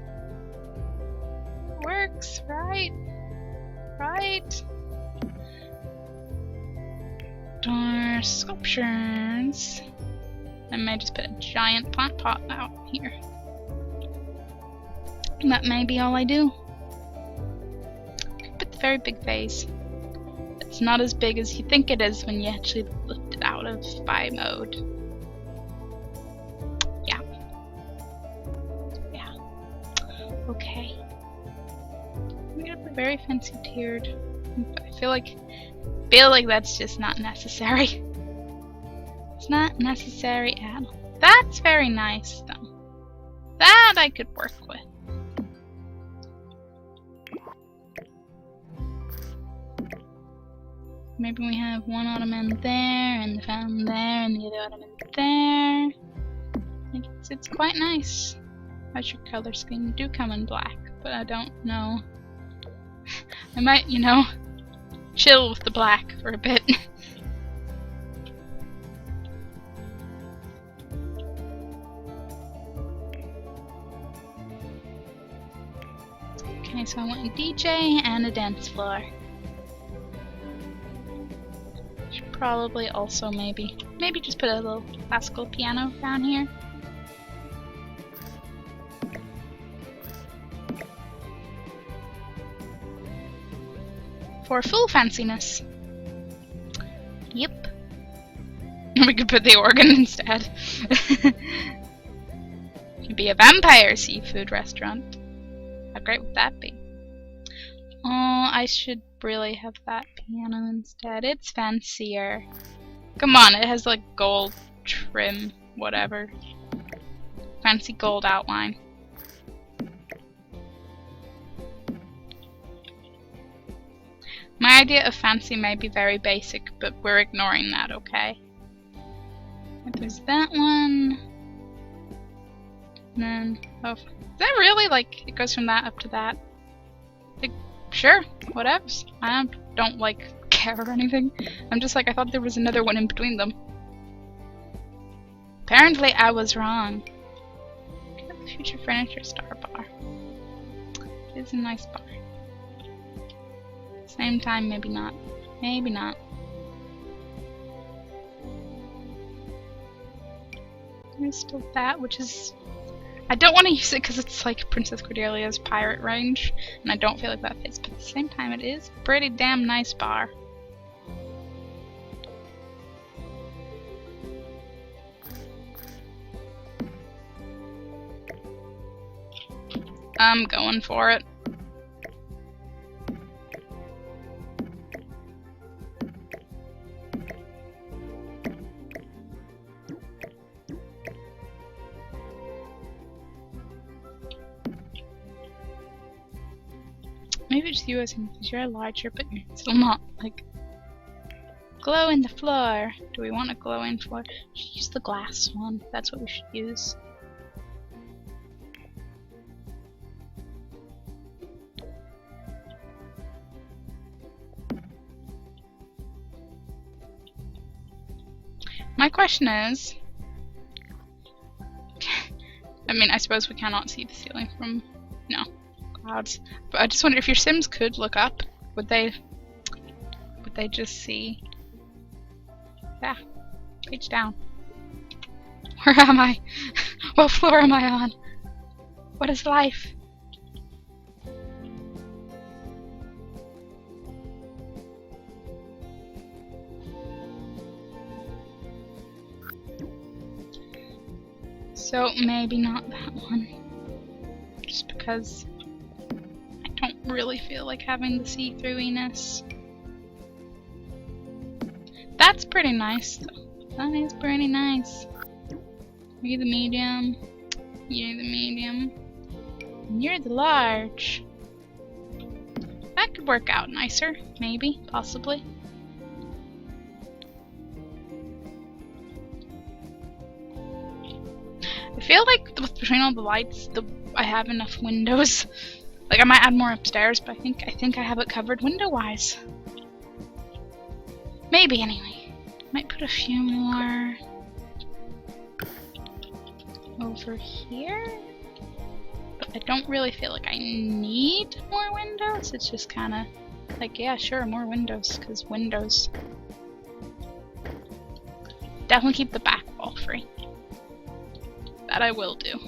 Works, right? Right? Door sculptures. I may just put a giant plant pot out here. And that may be all I do. Put the very big vase. It's not as big as you think it is when you actually lift it out of spy mode. Yeah. Yeah. Okay. I'm gonna put very fancy tiered. I feel like that's just not necessary. It's not necessary at all. That's very nice though. That I could work with. Maybe we have one ottoman there, and the fountain there, and the other ottoman there. It's quite nice. How's your color scheme? You do come in black, but I don't know. I might, chill with the black for a bit. Okay, so I want a DJ and a dance floor. Should probably also maybe just put a little classical piano down here. For full fanciness. Yep. We could put the organ instead. Could be a vampire seafood restaurant. How great would that be? Oh, I should really have that piano instead. It's fancier. Come on, it has like gold trim, whatever. Fancy gold outline. My idea of fancy may be very basic, but we're ignoring that, okay? There's that one. And then, oh, is that really like, it goes from that up to that? Like, sure, whatevs. I don't like care or anything. I'm just like, I thought there was another one in between them. Apparently I was wrong. Future furniture star bar. It's a nice bar. Same time, maybe not. Maybe not. There's still that, which is... I don't want to use it because it's like Princess Cordelia's pirate range, and I don't feel like that fits, but at the same time it is a pretty damn nice bar. I'm going for it. Maybe it's you as in because you're larger, but you're still not like glow in the floor. Do we want a glow in floor? We should use the glass one. That's what we should use. My question is, I mean, I suppose we cannot see the ceiling from, no, clouds. But I just wonder if your Sims could look up, would they just see? Yeah, page down. Where am I? What floor am I on? What is life? So maybe not that one. Just because I don't really feel like having the see-throughiness. That's pretty nice though. That is pretty nice. You're the medium. You're the medium. And you're the large. That could work out nicer. Maybe. Possibly. I feel like between all the lights, I have enough windows. Like I might add more upstairs, but I think I have it covered window-wise. Maybe anyway. Might put a few more over here. But I don't really feel like I need more windows. It's just kind of like, yeah, sure, more windows, because windows. Definitely keep the back wall free. That I will do.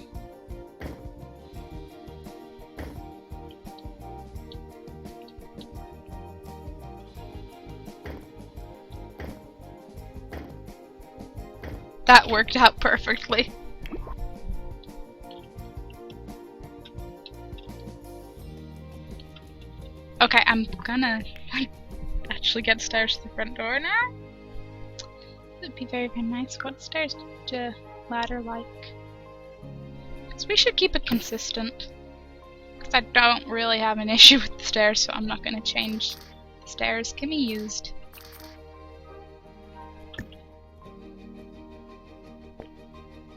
That worked out perfectly. Okay, I'm gonna actually get stairs to the front door now. That'd be very, very nice. What stairs did ladder like? Because we should keep it consistent. Because I don't really have an issue with the stairs, so I'm not gonna change the stairs Kimmi used.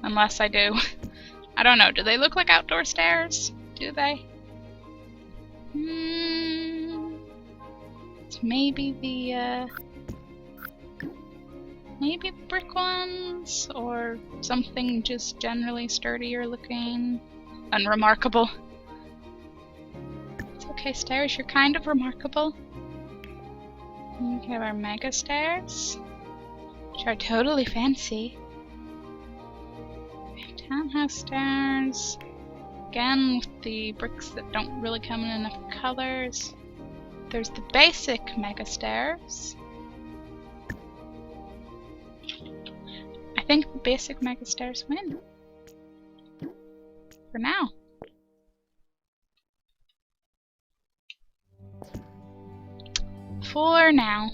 Unless I do. I don't know. Do they look like outdoor stairs? Do they? Maybe the maybe the brick ones, or something just generally sturdier looking. Unremarkable. It's okay, stairs. You're kind of remarkable. We have our mega stairs, which are totally fancy. Townhouse stairs, again with the bricks that don't really come in enough colors. There's the basic mega stairs. I think the basic mega stairs win. For now. For now.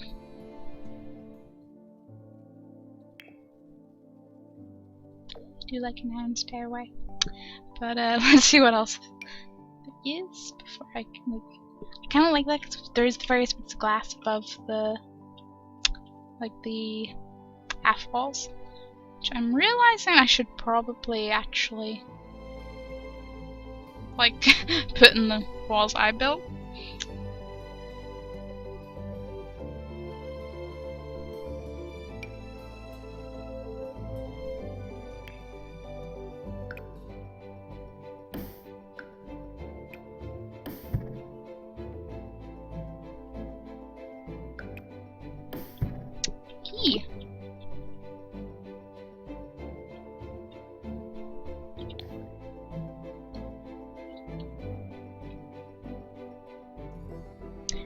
Do like an iron stairway, but let's see what else there is before I can. Like, I kind of like that because there's the various bits of glass above the, like the half walls, which I'm realizing I should probably actually like put in the walls I built.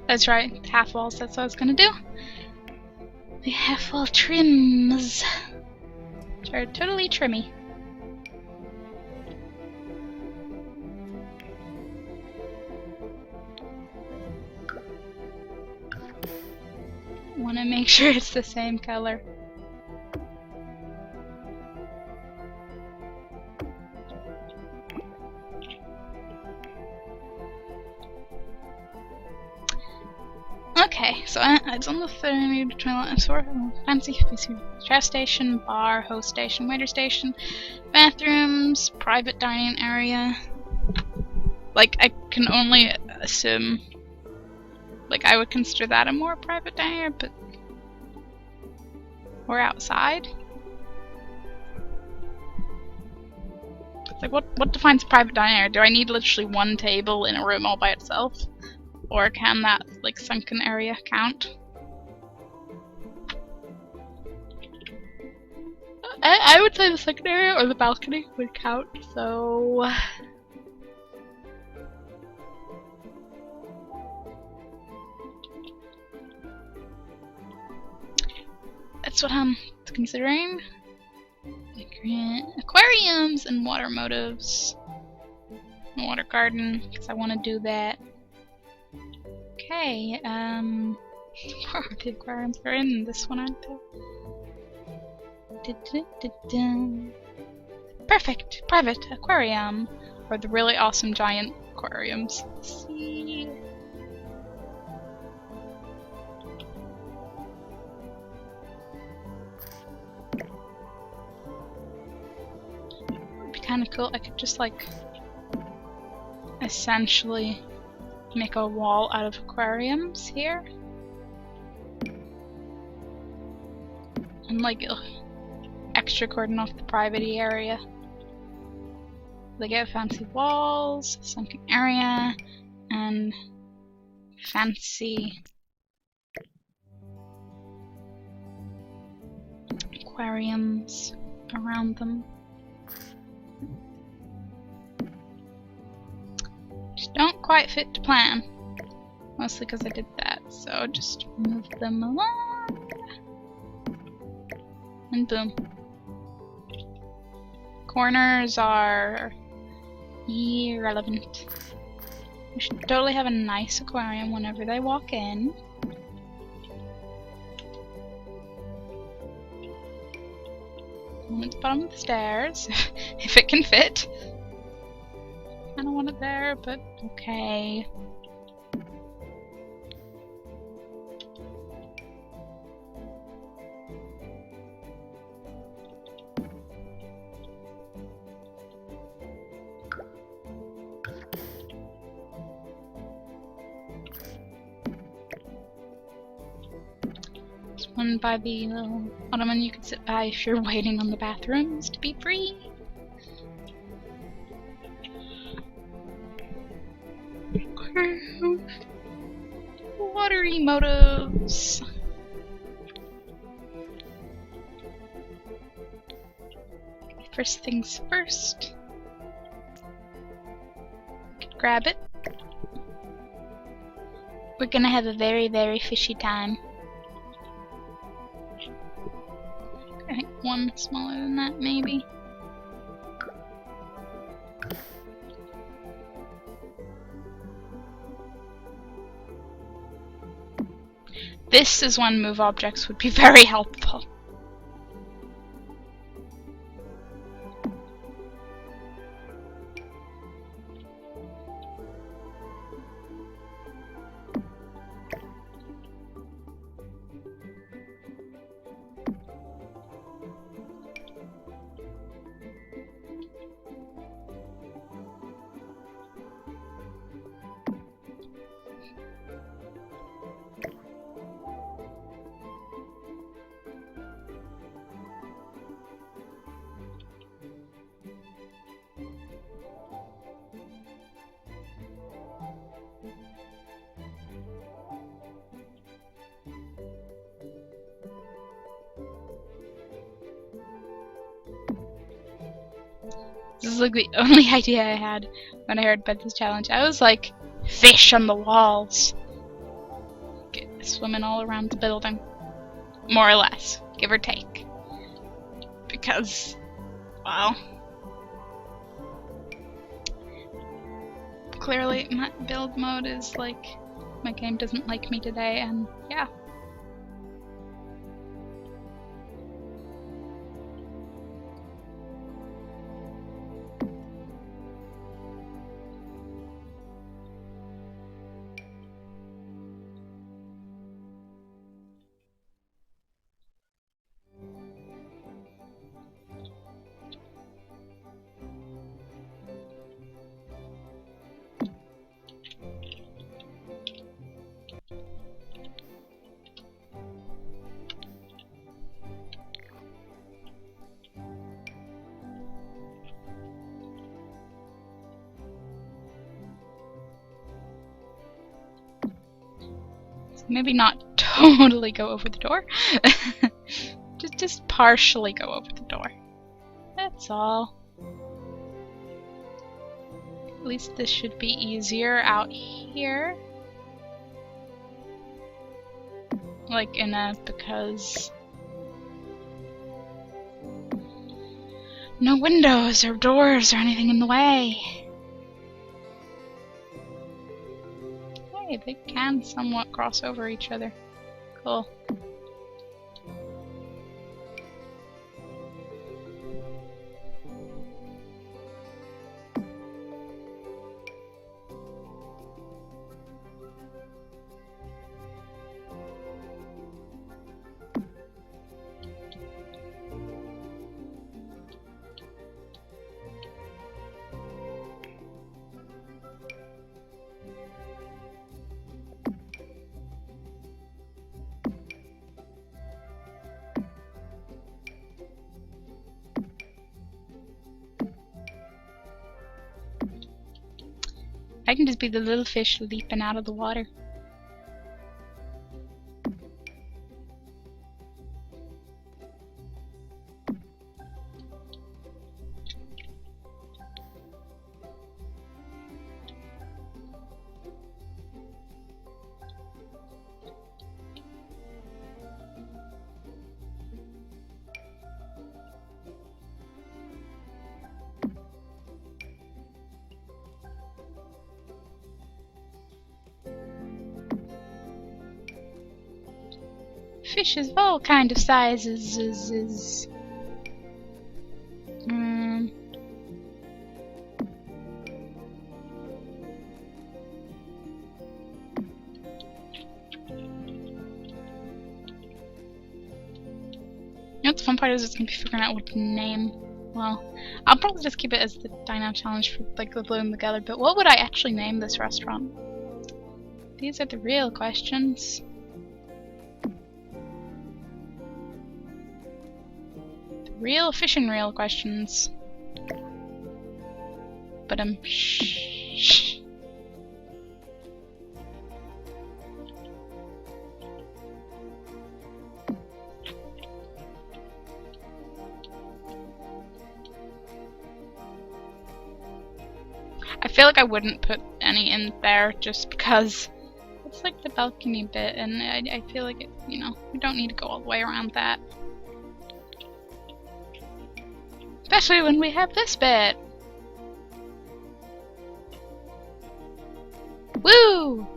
That's right, half walls, that's what I was gonna do. The half wall trims, which are totally trimmy. Want to make sure it's the same color. Okay, so it's on the 30 fancy chef station, bar, host station, waiter station, bathrooms, private dining area. Like, I can only assume, like, I would consider that a more private dining area, but we're outside. It's like, what defines private dining area? Do I need literally one table in a room all by itself? Or can that, like, sunken area count? I would say the sunken area or the balcony would count, so... That's what I'm considering. Aquariums and water motives. Water garden, because I want to do that. Okay, the aquariums are in this one, aren't they? Perfect! Private aquarium! Or the really awesome giant aquariums. See? Would be kind of cool. I could just like essentially make a wall out of aquariums here. And like extra cordon off the private area. They get fancy walls, sunken area, and fancy aquariums around them. Just don't quite fit to plan. Mostly because I did that, so just move them along. And boom. Corners are irrelevant. We should totally have a nice aquarium whenever they walk in. One at the bottom of the stairs, if it can fit. I don't want it there, but okay. One by the little ottoman you could sit by if you're waiting on the bathrooms to be free. Watery motives. First things first. Grab it. We're gonna have a very, very fishy time. I think one smaller than that, maybe. This is when move objects would be very helpful. This is like the only idea I had when I heard about this challenge. I was like, fish on the walls. Get swimming all around the building. More or less. Give or take. Because, well, clearly my build mode is like, my game doesn't like me today, and yeah. Maybe not totally go over the door. just partially go over the door. That's all. At least this should be easier out here. Like in a, because No windows or doors or anything in the way. Hey, they can somewhat cross over each other. Cool. I can just be the little fish leaping out of the water. Fishes of all kind of sizes. You know what the fun part is? It's gonna be figuring out what to name. Well, I'll probably just keep it as the Dine challenge for like the Blue and the Gathered, but what would I actually name this restaurant? These are the real questions. The real fishing reel questions. But shh. I feel like I wouldn't put any in there just because it's like the balcony bit, and I feel like it, you know, we don't need to go all the way around that. Especially when we have this bit. Woo!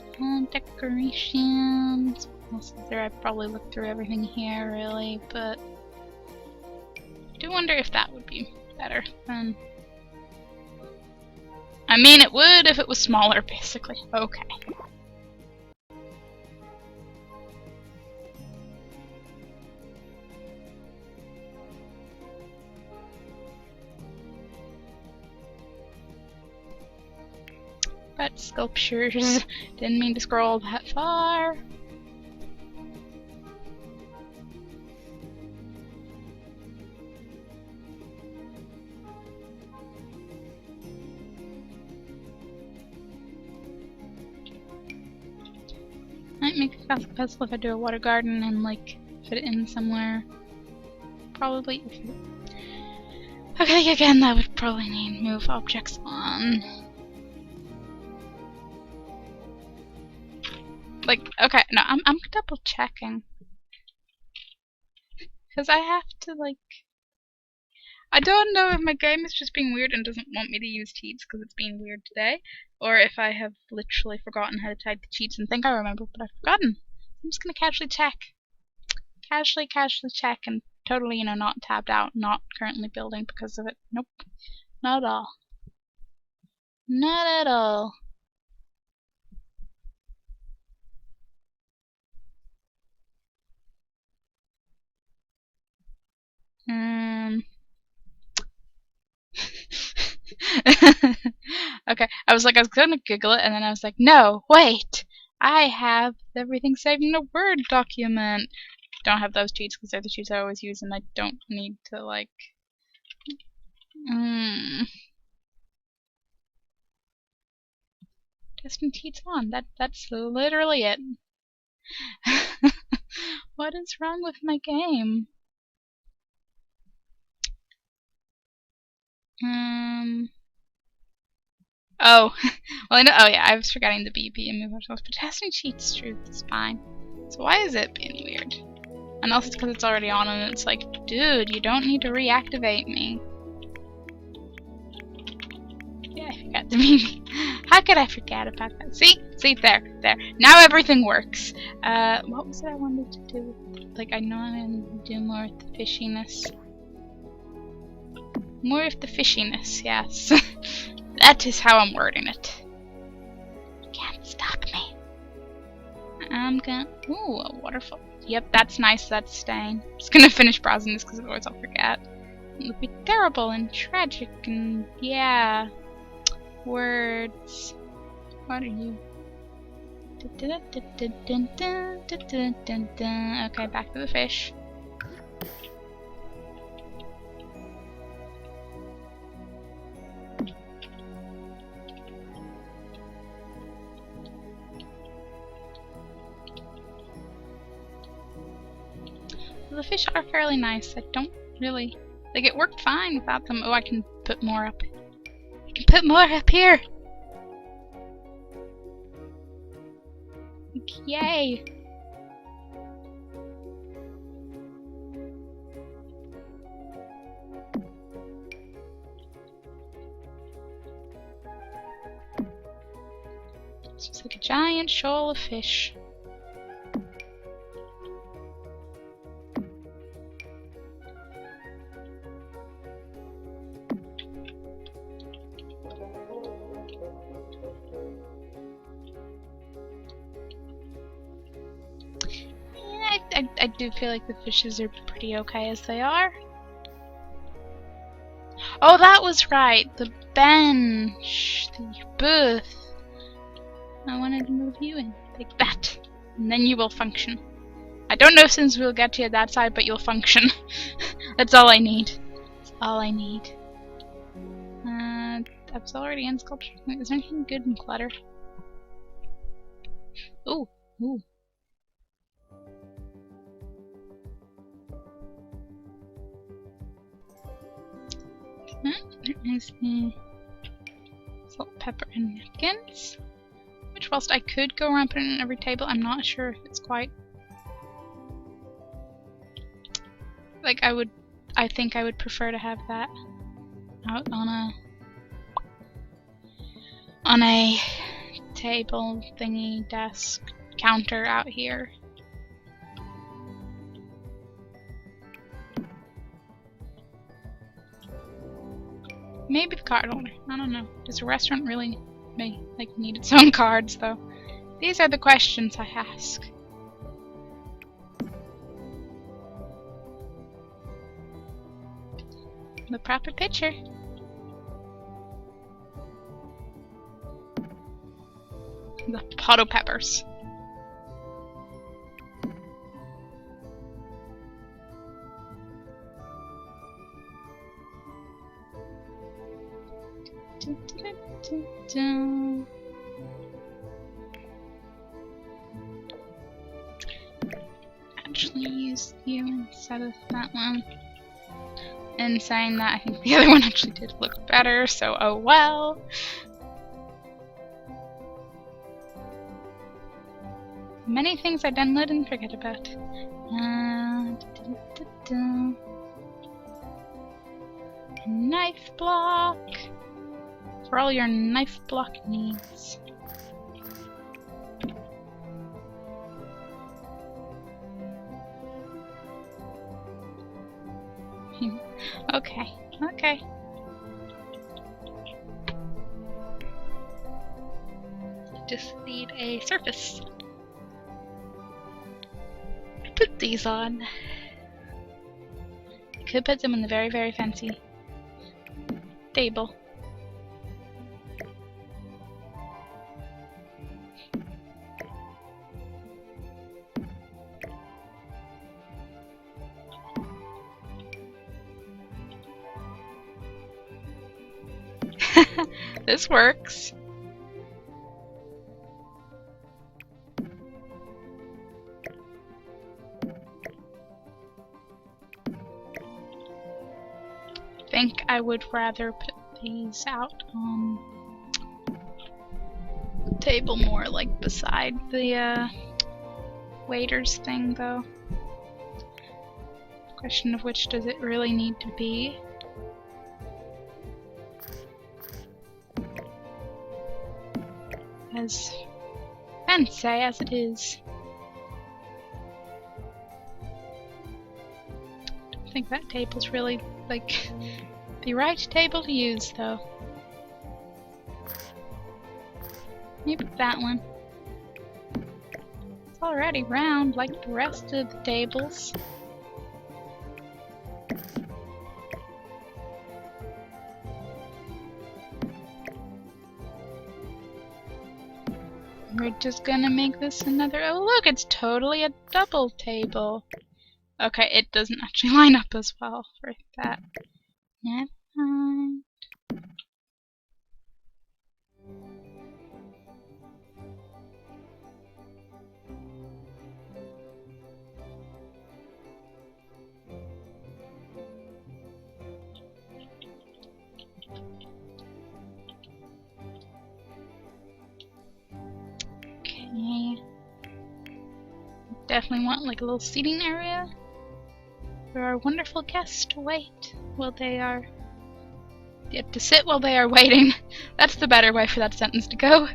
Okay, decorations. What else is there? I probably looked through everything here, really, but I do wonder if that would be better than. I mean, it would if it was smaller, basically. Okay. But sculptures. Didn't mean to scroll that far. Might make a classic puzzle if I do a water garden and like fit it in somewhere. Probably. Okay, again, that would probably need move objects on. Like, okay, no, I'm double checking. Because I have to, like. I don't know if my game is just being weird and doesn't want me to use cheats because it's being weird today, or if I have literally forgotten how to type the cheats and think I remember, but I've forgotten. I'm just gonna casually check. Casually check and totally, you know, not tabbed out, not currently building because of it. Nope. Not at all. Not at all. Okay, I was gonna giggle it, and then I was like, no, wait! I have everything saved in a Word document! Don't have those cheats because they're the cheats I always use, and I don't need to, like. Testing cheats on. That's literally it. What is wrong with my game? Oh, well, I know. Oh yeah, I was forgetting the BP and move ourselves, but testing cheats truth is fine. So why is it being weird? Unless it's because it's already on and it's like, dude, you don't need to reactivate me. Yeah, I forgot the BP. How could I forget about that? See, there. Now everything works. What was it I wanted to do? Like, I know I'm gonna do more with the fishiness. More of the fishiness, yes. That is how I'm wording it. You can't stop me. I'm gonna... Ooh, a waterfall. Yep, that's nice, that's staying. I'm just gonna finish browsing this because otherwise I'll forget. It would be terrible and tragic and... yeah. Words. What are you? Okay, back to the fish. The fish are fairly nice. I don't really... like, it worked fine without them. Oh, I can put more up. I can put more up here! Like, yay! It's just like a giant shoal of fish. I do feel like the fishes are pretty okay as they are. Oh, that was right! The bench! The booth! I wanted to move you in. Like that. And then you will function. I don't know since we'll get to you that side, but you'll function. That's all I need. That's all I need. I was already in sculpture. Is there anything good in clutter? Ooh. Ooh. There is the salt, pepper, and napkins. Which, whilst I could go around putting it in every table, I'm not sure if it's quite... like, I think I would prefer to have that out on a table thingy, desk, counter out here. Maybe the card holder. I don't know. Does a restaurant really need its own cards though? These are the questions I ask. The proper picture. The potato peppers. Actually use you instead of that one. And saying that, I think the other one actually did look better, so oh well. Many things I download and forget about. Knife block. For all your knife block needs. Okay, okay. Just need a surface. Put these on. Could put them in the very, very fancy table. This works. I think I would rather put these out on table more like beside the waiters thing though. Question of which does it really need to be? As fancy as it is. I think that table's really, like, the right table to use, though. Maybe that one. It's already round, like the rest of the tables. We're just gonna make this another. Oh, look, it's totally a double table. Okay, it doesn't actually line up as well for that. Never mind. Okay. Definitely want like a little seating area for our wonderful guests to wait while they are. To sit while they are waiting. That's the better way for that sentence to go.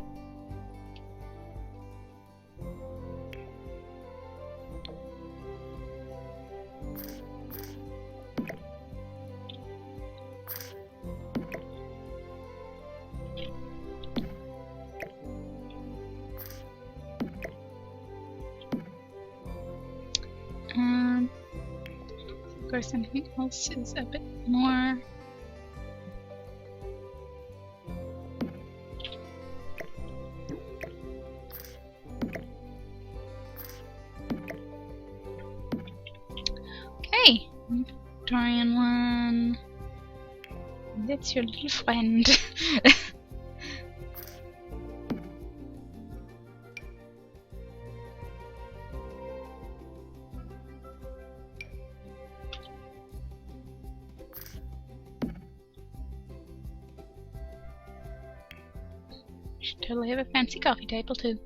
Of course, anything else is a bit more. Okay, Victorian one. That's your little friend. Should totally have a fancy coffee table too.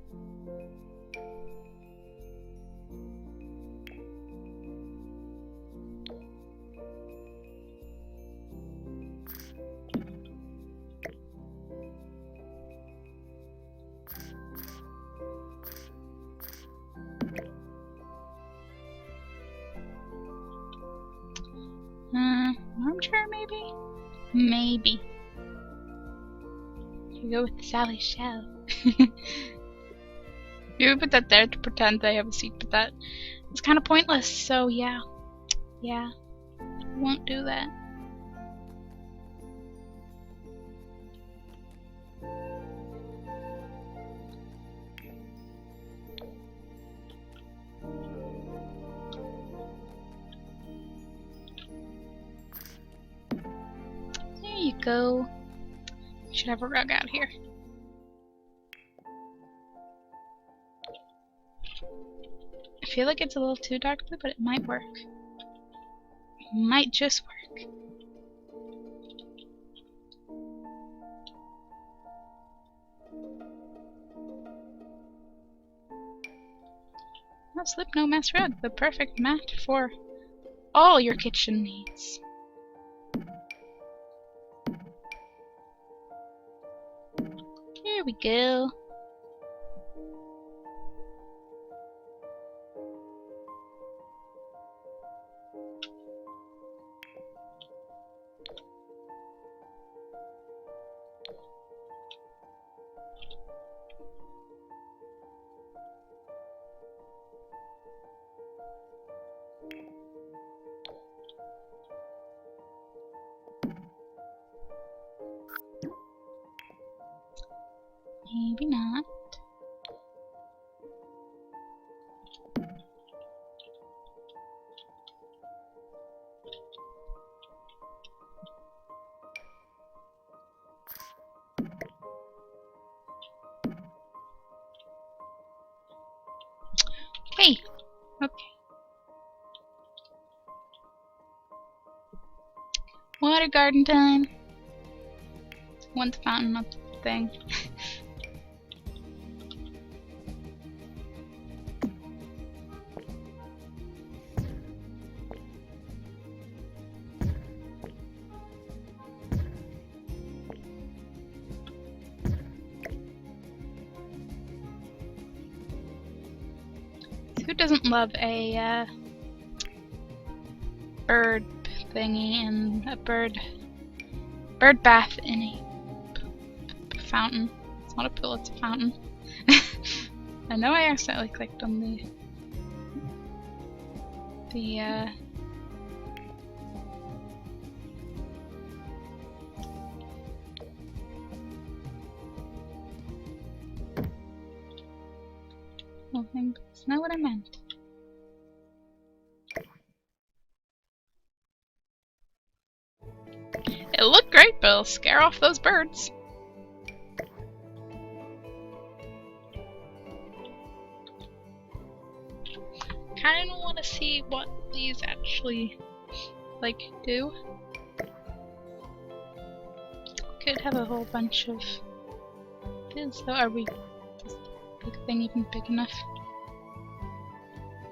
Armchair maybe? Maybe. You go with the Sally Shell. You put that there to pretend they have a seat, but that is kind of pointless, so yeah. Yeah. Won't do that. There you go. Should have a rug out here. I feel like it's a little too dark blue, but it might work. It might just work. No slip, no mess rug, the perfect mat for all your kitchen needs. Here we go. Maybe not. Okay. Okay. Water garden time. Want the fountain, not the thing. Who doesn't love a bird thingy and a bird bath in a fountain? It's not a pool, it's a fountain. I know I accidentally clicked on the nothing, but it's not what I meant. It'll look great, but it'll scare off those birds. Kinda wanna see what these actually, like, do. Could have a whole bunch of this, though. Are we... is the big thing even big enough?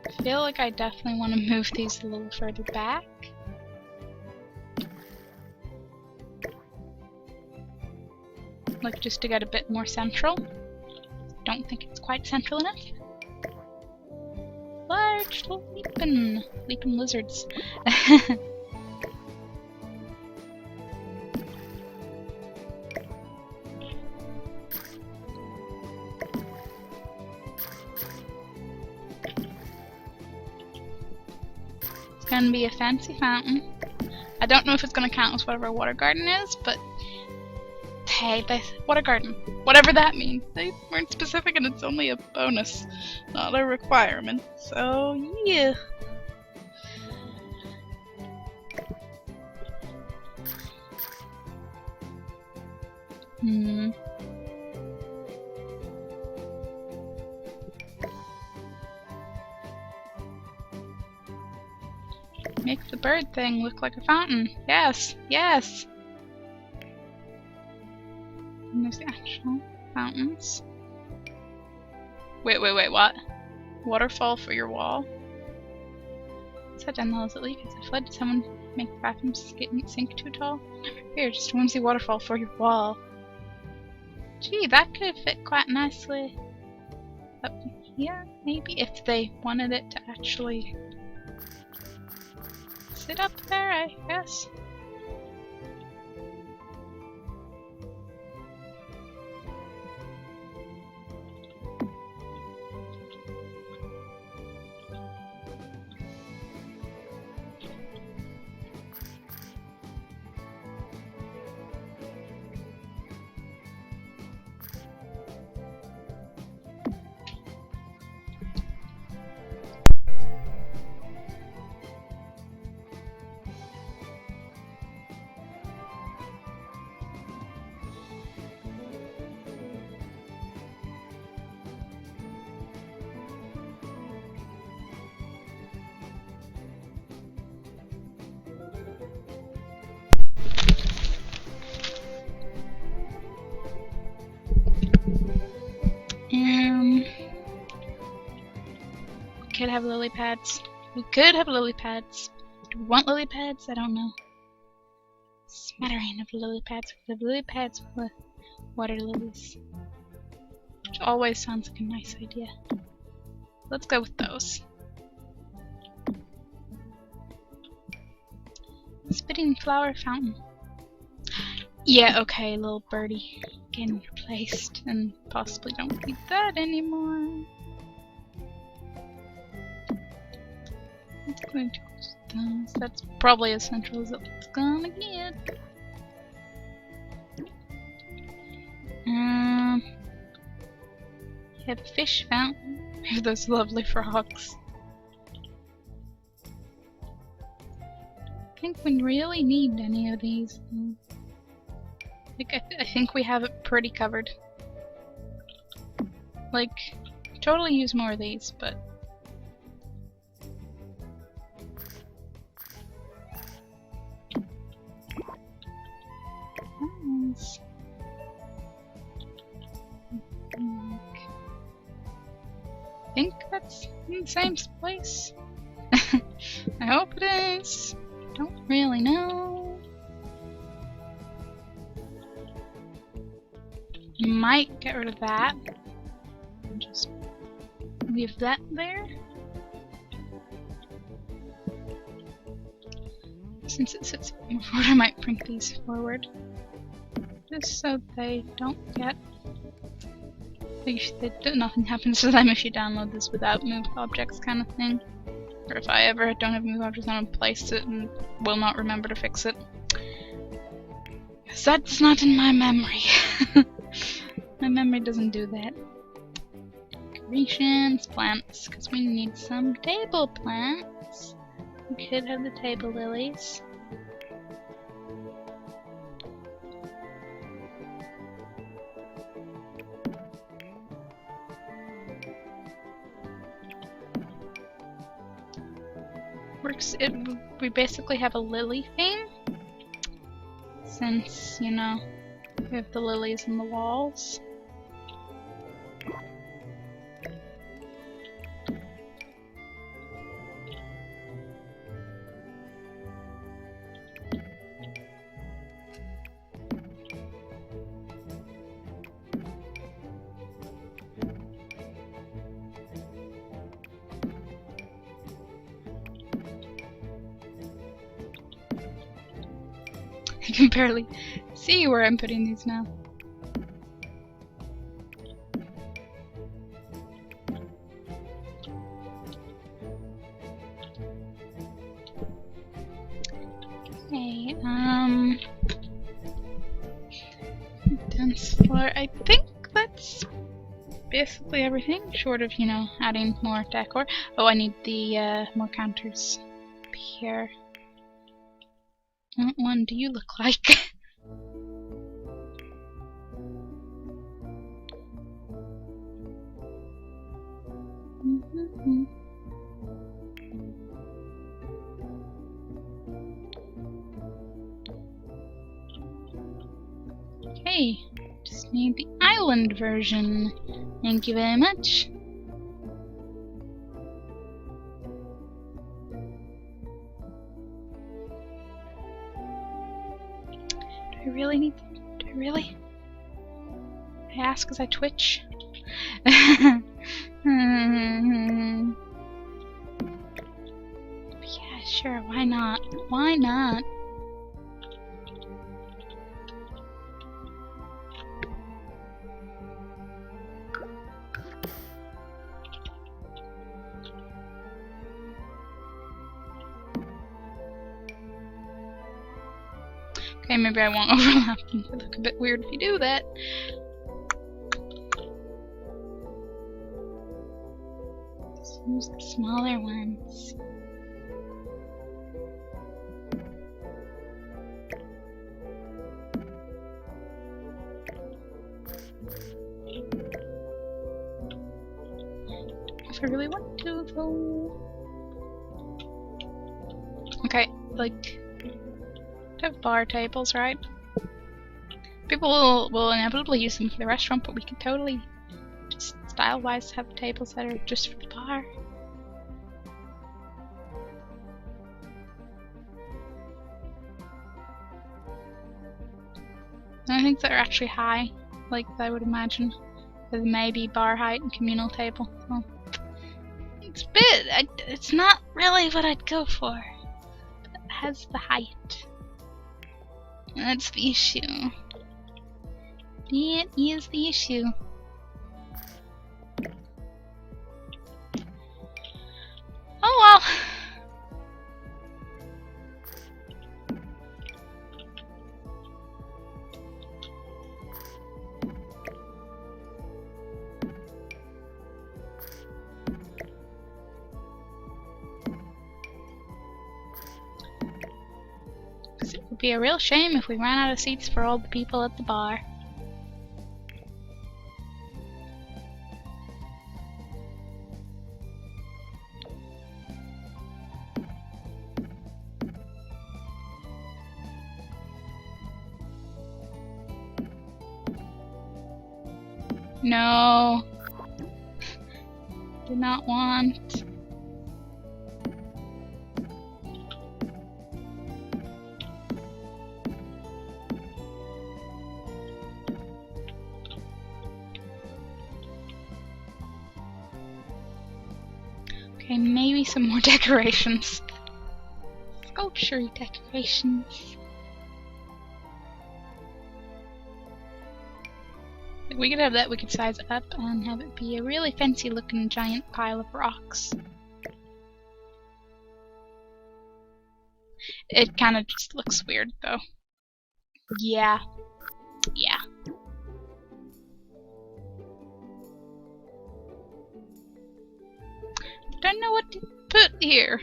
I feel like I definitely want to move these a little further back. Like, just to get a bit more central. Don't think it's quite central enough. Large leapin' lizards. It's gonna be a fancy fountain. I don't know if it's gonna count as whatever a water garden is, but hey, the water garden, whatever that means. They weren't specific and it's only a bonus, not a requirement. So, yeah. Make the bird thing look like a fountain. Yes, yes! And there's the actual fountains. Wait, what? Waterfall for your wall? Is that down the hills at least? Has it flooded? Did someone make the bathroom sink too tall? Here, just a whimsy waterfall for your wall. Gee, that could fit quite nicely up here, maybe, if they wanted it to actually sit up there, I guess. We could have lily pads. We could have lily pads. Do we want lily pads? I don't know. Smattering of lily pads. We have lily pads with water lilies. Which always sounds like a nice idea. Let's go with those. Spitting flower fountain. Yeah, okay, little birdie. Getting replaced. And possibly don't need that anymore. It's going to those. That's probably as central as it's gonna get. You have a fish fountain. We have those lovely frogs. I think we really need any of these. Like, I think we have it pretty covered. Like, totally use more of these, but I think that's in the same place. I hope it is. Don't really know. Might get rid of that. And just leave that there. since it sits forward, I might bring these forward. Just so they don't get... nothing happens to them if you download this without move objects kind of thing. Or if I ever don't have move objects, I'm gonna place it and will not remember to fix it. Because that's not in my memory. My memory doesn't do that. Decorations, plants, because we need some table plants. We could have the table lilies. We basically have a lily theme, since, you know, we have the lilies in the walls. I can barely see where I'm putting these now. Okay, dense floor. I think that's basically everything, short of, you know, adding more decor. Oh, I need the more counters up here. What one do you look like? Okay, just need the island version. Thank you very much. Do I really need... Do I really? I ask as I twitch. Yeah, sure, why not? Why not? Okay, maybe I won't overlap them. It look a bit weird if you do that. Just use the smaller ones. If I really want to, though. Okay, like... have bar tables, right? People will inevitably use them for the restaurant, but we could totally, just style-wise, have tables that are just for the bar. And I think they're actually high, like I would imagine, with maybe bar height and communal table. Well, it's a bit, it's not really what I'd go for, but it has the height. That's the issue. That is the issue. Oh well. It would be a real shame if we ran out of seats for all the people at the bar. No. Did not want. Okay, maybe some more decorations. Let's sculpture decorations. If we could have that, we could size it up and have it be a really fancy looking giant pile of rocks. It kind of just looks weird though. Yeah. Yeah. Don't know what to put here.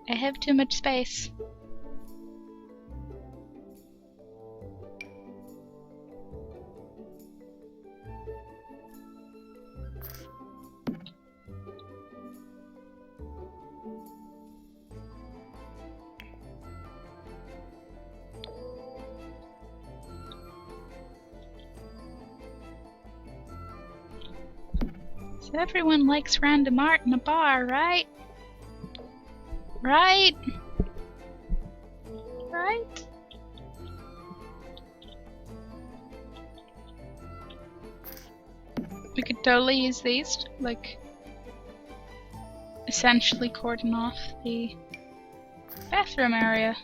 I have too much space. So everyone likes random art in a bar, right? Right? Right? We could totally use these to, like, essentially cordon off the bathroom area.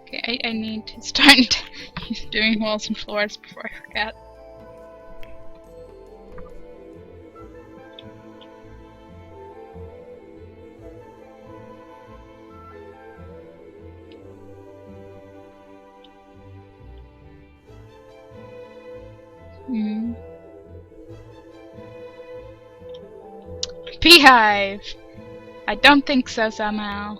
Okay, I need to start doing walls and floors before I forget. Beehive! I don't think so somehow.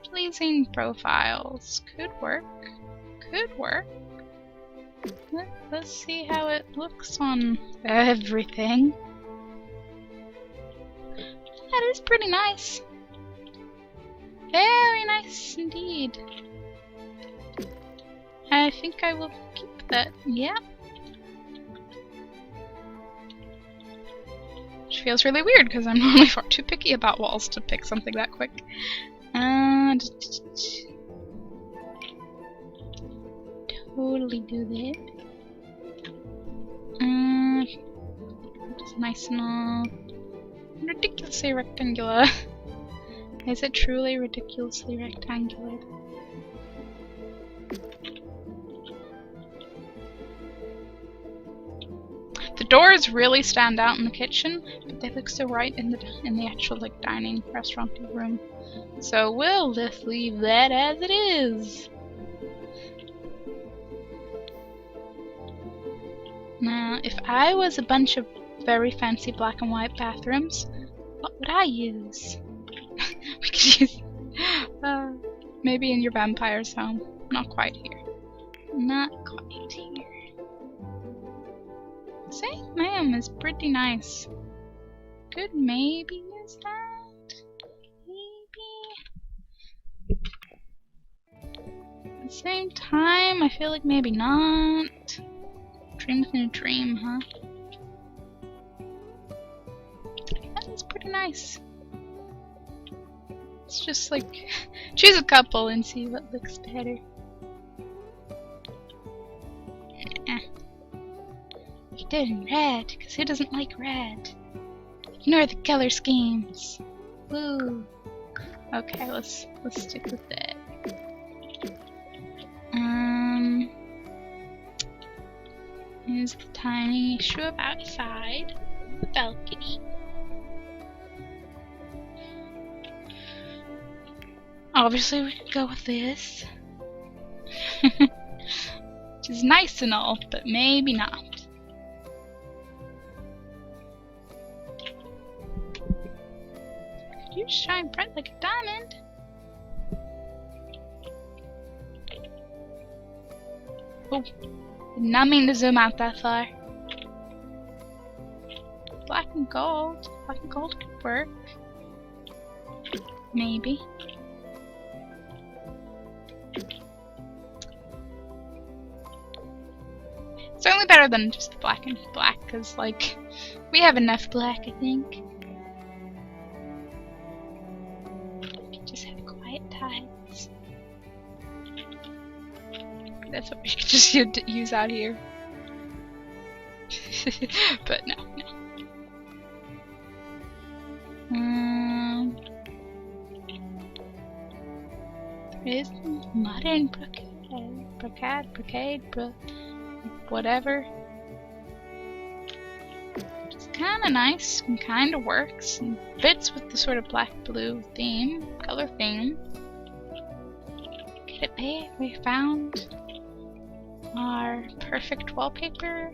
Pleasing profiles. Could work. Could work. Let's see how it looks on everything. That is pretty nice. Very nice indeed. I think I will keep that. Yeah. Which feels really weird because I'm normally far too picky about walls to pick something that quick. Totally do that. It's nice and all ridiculously rectangular. Is it truly ridiculously rectangular? The doors really stand out in the kitchen, but they look so right in the actual like dining restaurant room. So we'll just leave that as it is. Now, if I was a bunch of very fancy black and white bathrooms, what would I use? We could use maybe in your vampire's home. Not quite here. Not quite here. St. Ma'am is pretty nice. Could maybe use that. Maybe. At the same time, I feel like maybe not. Dream within a dream, huh? That is pretty nice. It's just like choose a couple and see what looks better. You're doing red, because who doesn't like red? Ignore the color schemes. Woo. Okay, let's stick with that. Here's the tiny shrub outside the balcony. Obviously, we could go with this. Which is nice and all, but maybe not. You shine bright like a diamond. Oh, did not mean to zoom out that far. Black and gold. Black and gold could work. Maybe. Certainly better than just the black and black, because, like, we have enough black, I think. Just have quiet tides. That's what we could just use out here. But no, no. There is modern brocade, whatever. It's kind of nice and kind of works and fits with the sort of black-blue theme, color theme. Get it there? We found our perfect wallpaper.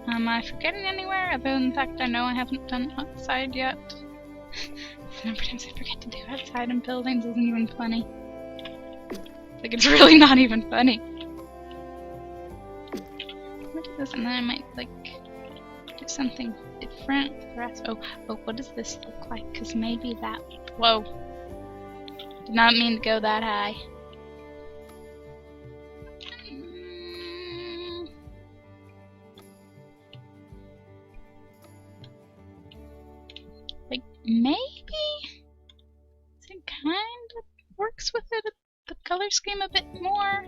Am I forgetting anywhere other than the fact I know I haven't done outside yet? The number of times I forget to do outside in buildings isn't even funny. Like, it's really not even funny. I'll do this and then I might, like, do something different with the rest. Oh, what does this look like? Because maybe that... Whoa. Did not mean to go that high. Like, maybe it kind of works with it, the color scheme a bit more.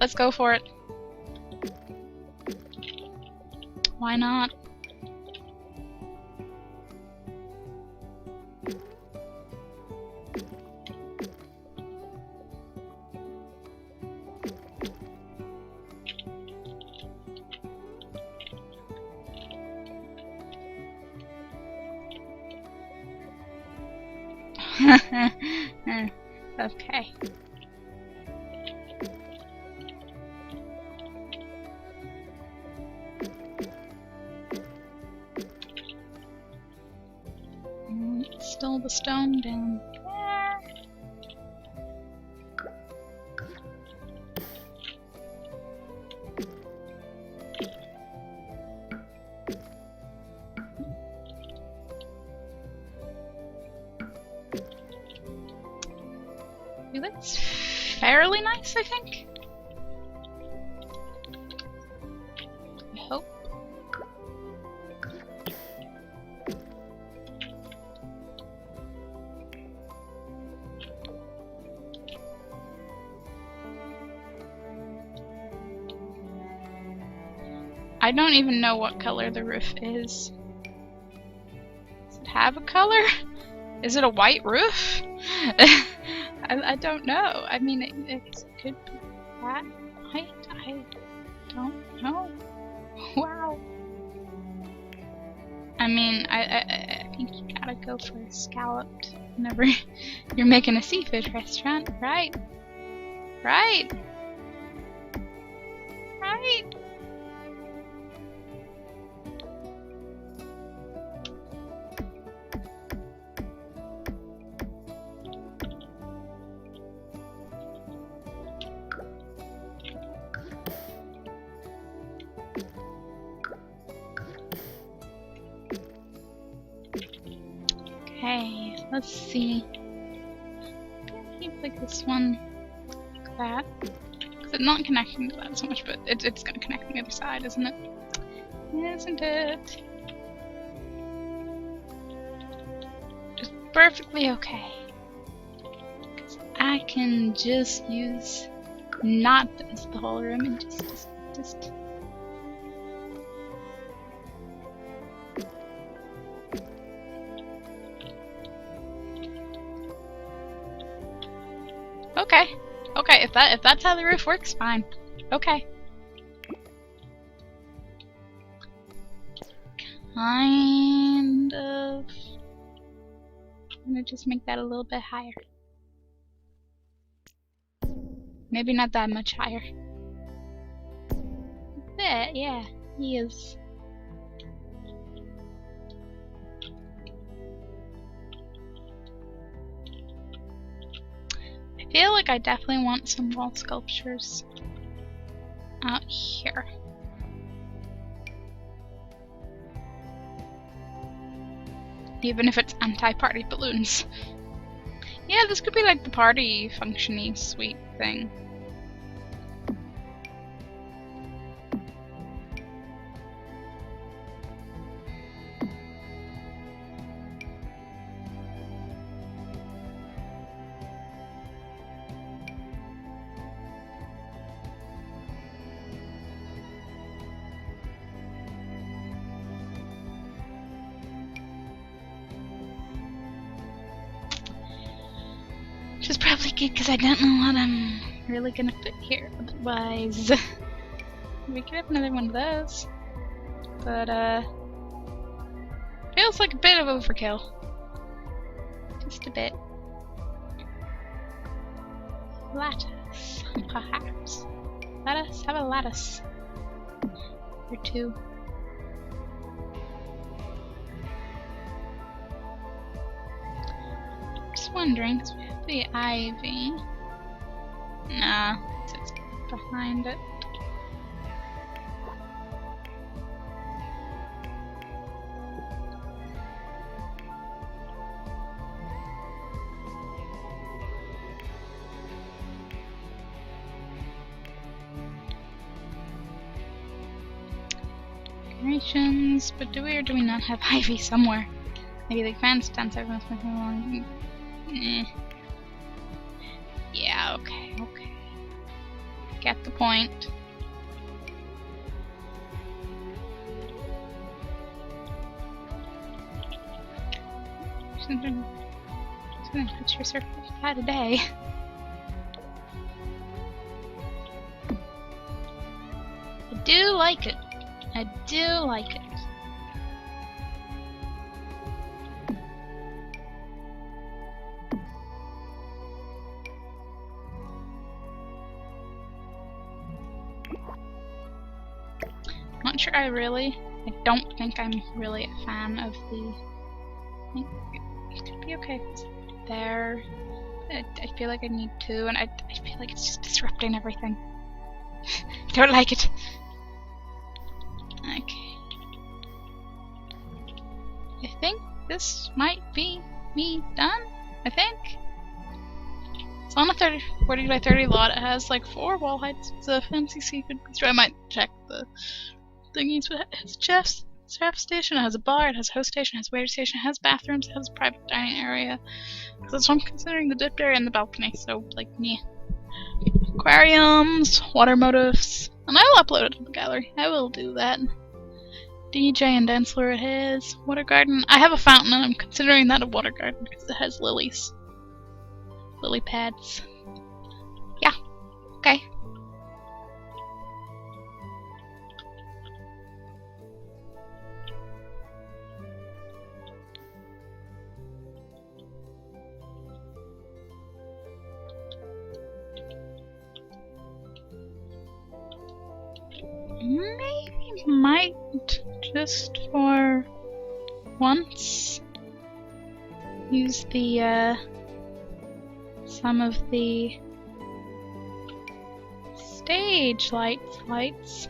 Let's go for it. Why not? Okay. Still the stone down there. That's fairly nice, I think. I hope. I don't even know what color the roof is. Does it have a color? Is it a white roof? I don't know. I mean, it could be that height. I don't know. Wow. I mean, I think you gotta go for a scalloped whenever you're making a seafood restaurant, right? Right? Right? Okay, let's see. I'm gonna keep like this one like that. Because it's not connecting to that so much, but it's gonna connect on the other side, isn't it? Isn't it? Just perfectly okay. Because I can just use not as the whole room and just Okay. Okay, if that's how the roof works, fine. Okay. Kind of. I'm gonna just make that a little bit higher. Maybe not that much higher. A bit, yeah. He is feel like I definitely want some wall sculptures out here. Even if it's anti-party balloons. Yeah, this could be like the party function-y sweet thing. Which is probably good because I don't know what I'm really gonna put here. Otherwise, we could have another one of those. But, feels like a bit of overkill. Just a bit. Lattice, perhaps. Let us have a lattice. Or two. Just wondering, because we have the ivy. Nah, it's behind it. Decorations, but do we or do we not have ivy somewhere? Maybe the fans dance over along. Yeah, okay. Get the point. Something puts your circle out today. I do like it. I do like it. Not sure I don't think I'm really a fan of the... I think it could be okay if it's there. I feel like I need two, and I feel like it's just disrupting everything. Don't like it. Okay. I think this might be me done. I think. It's on a 40 by 30 lot. It has like 4 wall heights. It's a fancy seafood bistro. I might check the thingies, but it has a chef station, it has a bar, it has a host station, it has a waiter station, it has bathrooms, it has a private dining area. That's what I'm considering the dip area and the balcony, so like yeah. Aquariums, water motifs, and I will upload it to the gallery. I will do that. DJ and dance floor it has. Water garden. I have a fountain and I'm considering that a water garden because it has lilies. Lily pads. Yeah. Okay. Maybe might just for once use the some of the stage lights.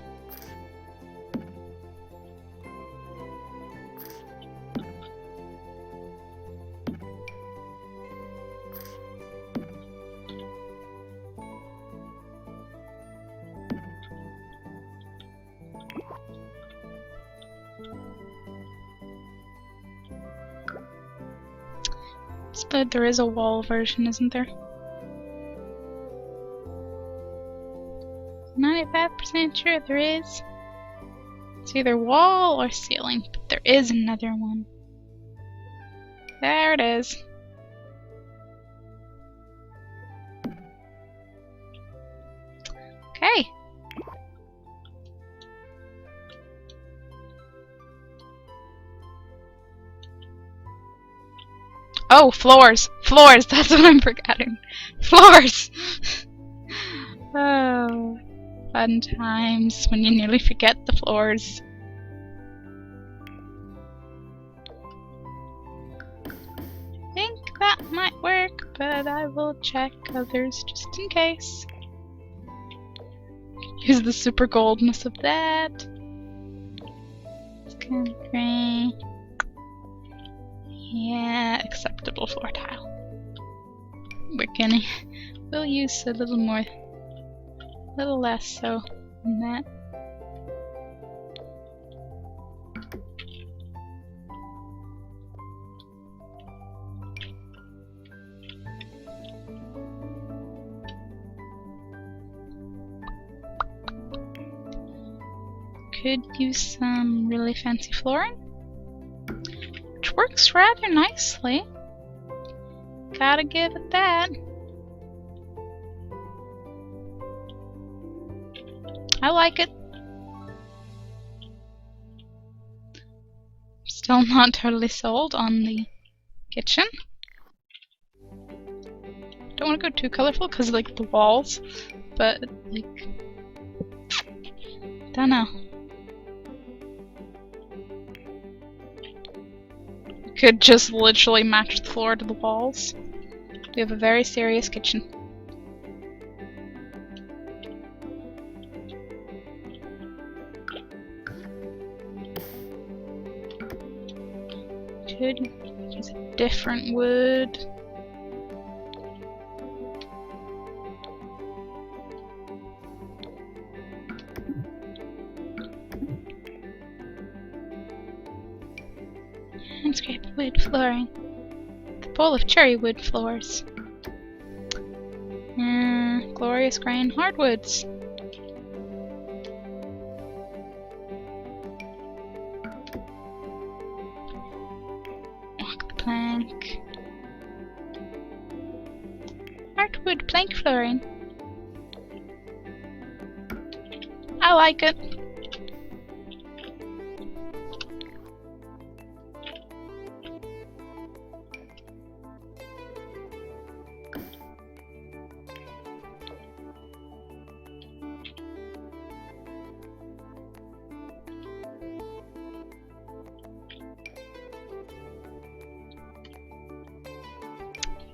But there is a wall version, isn't there? 95% sure there is. It's either wall or ceiling, but there is another one. There it is. Okay. Oh, floors! Floors! That's what I'm forgetting. Floors! Oh, fun times when you nearly forget the floors. I think that might work, but but I will check others just in case. Use the super goldness of that. It's kind of gray. Yeah, acceptable floor tile. We'll use a little more, a little less so than that. Could use some really fancy flooring, which works rather nicely. Gotta give it that. I like it. Still not totally sold on the kitchen. Don't want to go too colorful because like the walls, but like, don't know. Could just literally match the floor to the walls. We have a very serious kitchen. Could use a different wood. Landscape wood flooring. The bowl of cherry wood floors. Glorious grain hardwoods. Walk the plank. Hardwood plank flooring. I like it.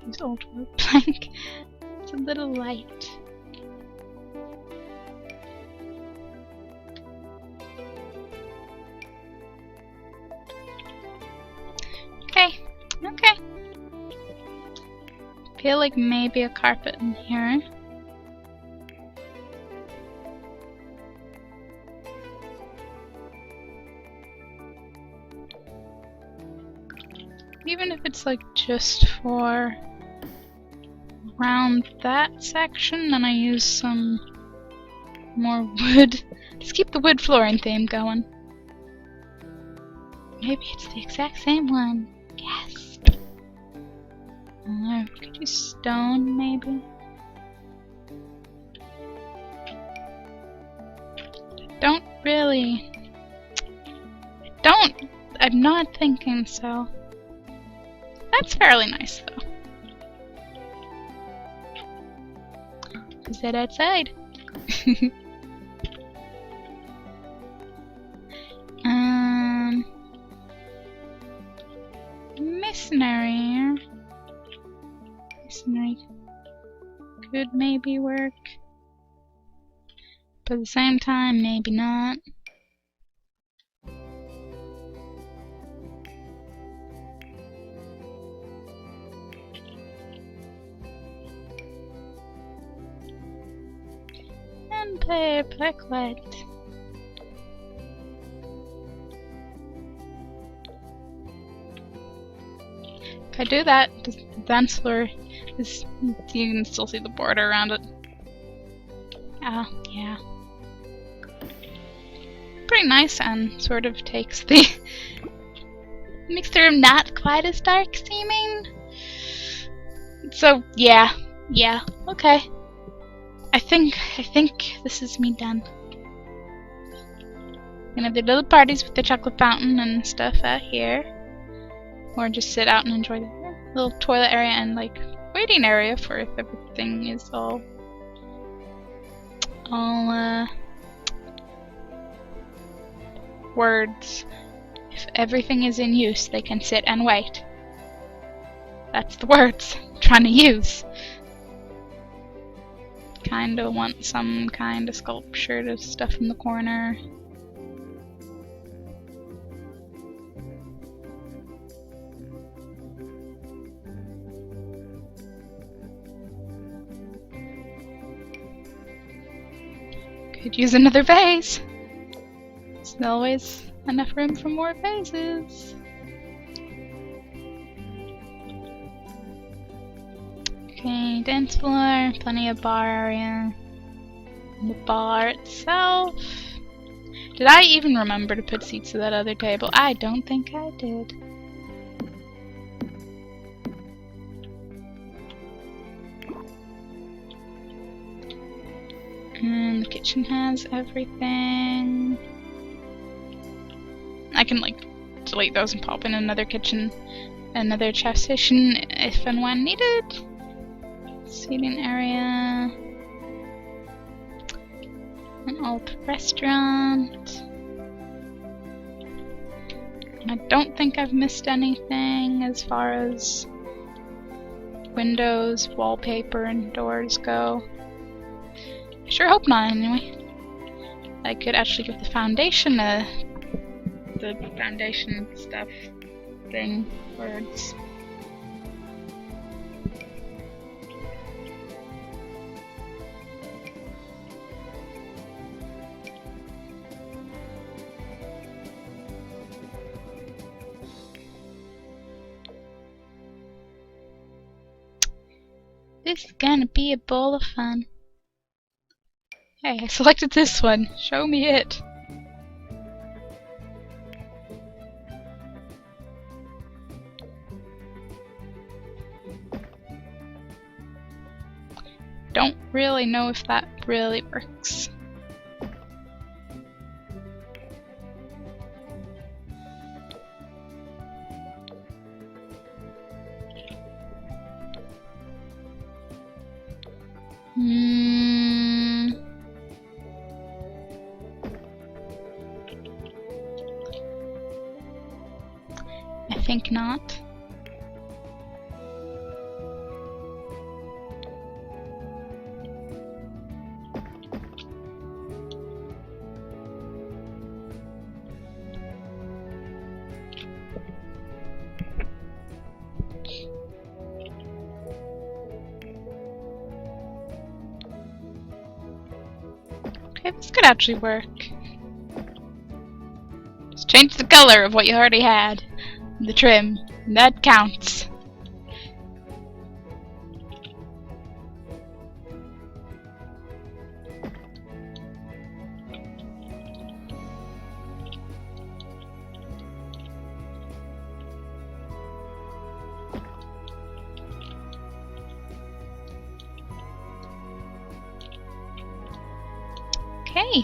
Use old wood plank. It's a little light. Okay, okay. Feel like maybe a carpet in here. Even if it's like just for around that section, then I use some more wood. Let's keep the wood flooring theme going. Maybe it's the exact same one. Yes. Could use stone, maybe. Don't really. I'm not thinking so. That's fairly nice, though. Is that outside? Missionary. Missionary could maybe work, but at the same time, maybe not. And play Blacklight. If I do that, the dance floor is, you can still see the border around it. Ah, yeah. Pretty nice, and sort of takes the makes the room not quite as dark seeming. So yeah, okay. I think this is me done. Gonna do little parties with the chocolate fountain and stuff out here, or just sit out and enjoy the little toilet area and like waiting area for if everything is all words. If everything is in use, they can sit and wait. That's the words. trying to use. Kinda want some kind of sculpture to stuff in the corner. Could use another vase. There's always enough room for more vases. Okay, dance floor, plenty of bar area. And the bar itself. Did I even remember to put seats to that other table? I don't think I did. And the kitchen has everything. I can like delete those and pop in another kitchen, another chef station if and when needed. Seating area. An old restaurant. I don't think I've missed anything as far as windows, wallpaper, and doors go. I sure hope not, anyway. I could actually give the foundation the foundation stuff thing words. This is gonna be a bowl of fun. Hey, I selected this one. Show me it. Don't really know if that really works. I think not. Okay, this could actually work. Just change the color of what you already had. The trim. That counts. Okay.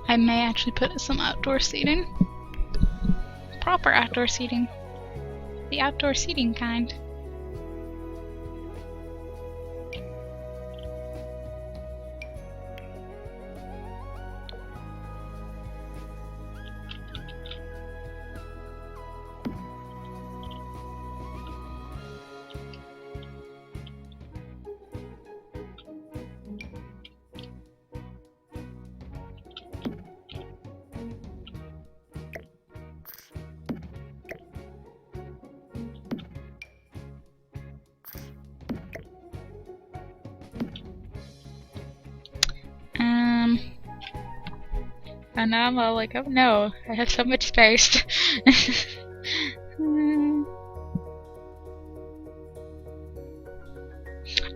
I may actually put some outdoor seating. Proper outdoor seating. The outdoor seating kind. And now I'm all like, oh no, I have so much space. I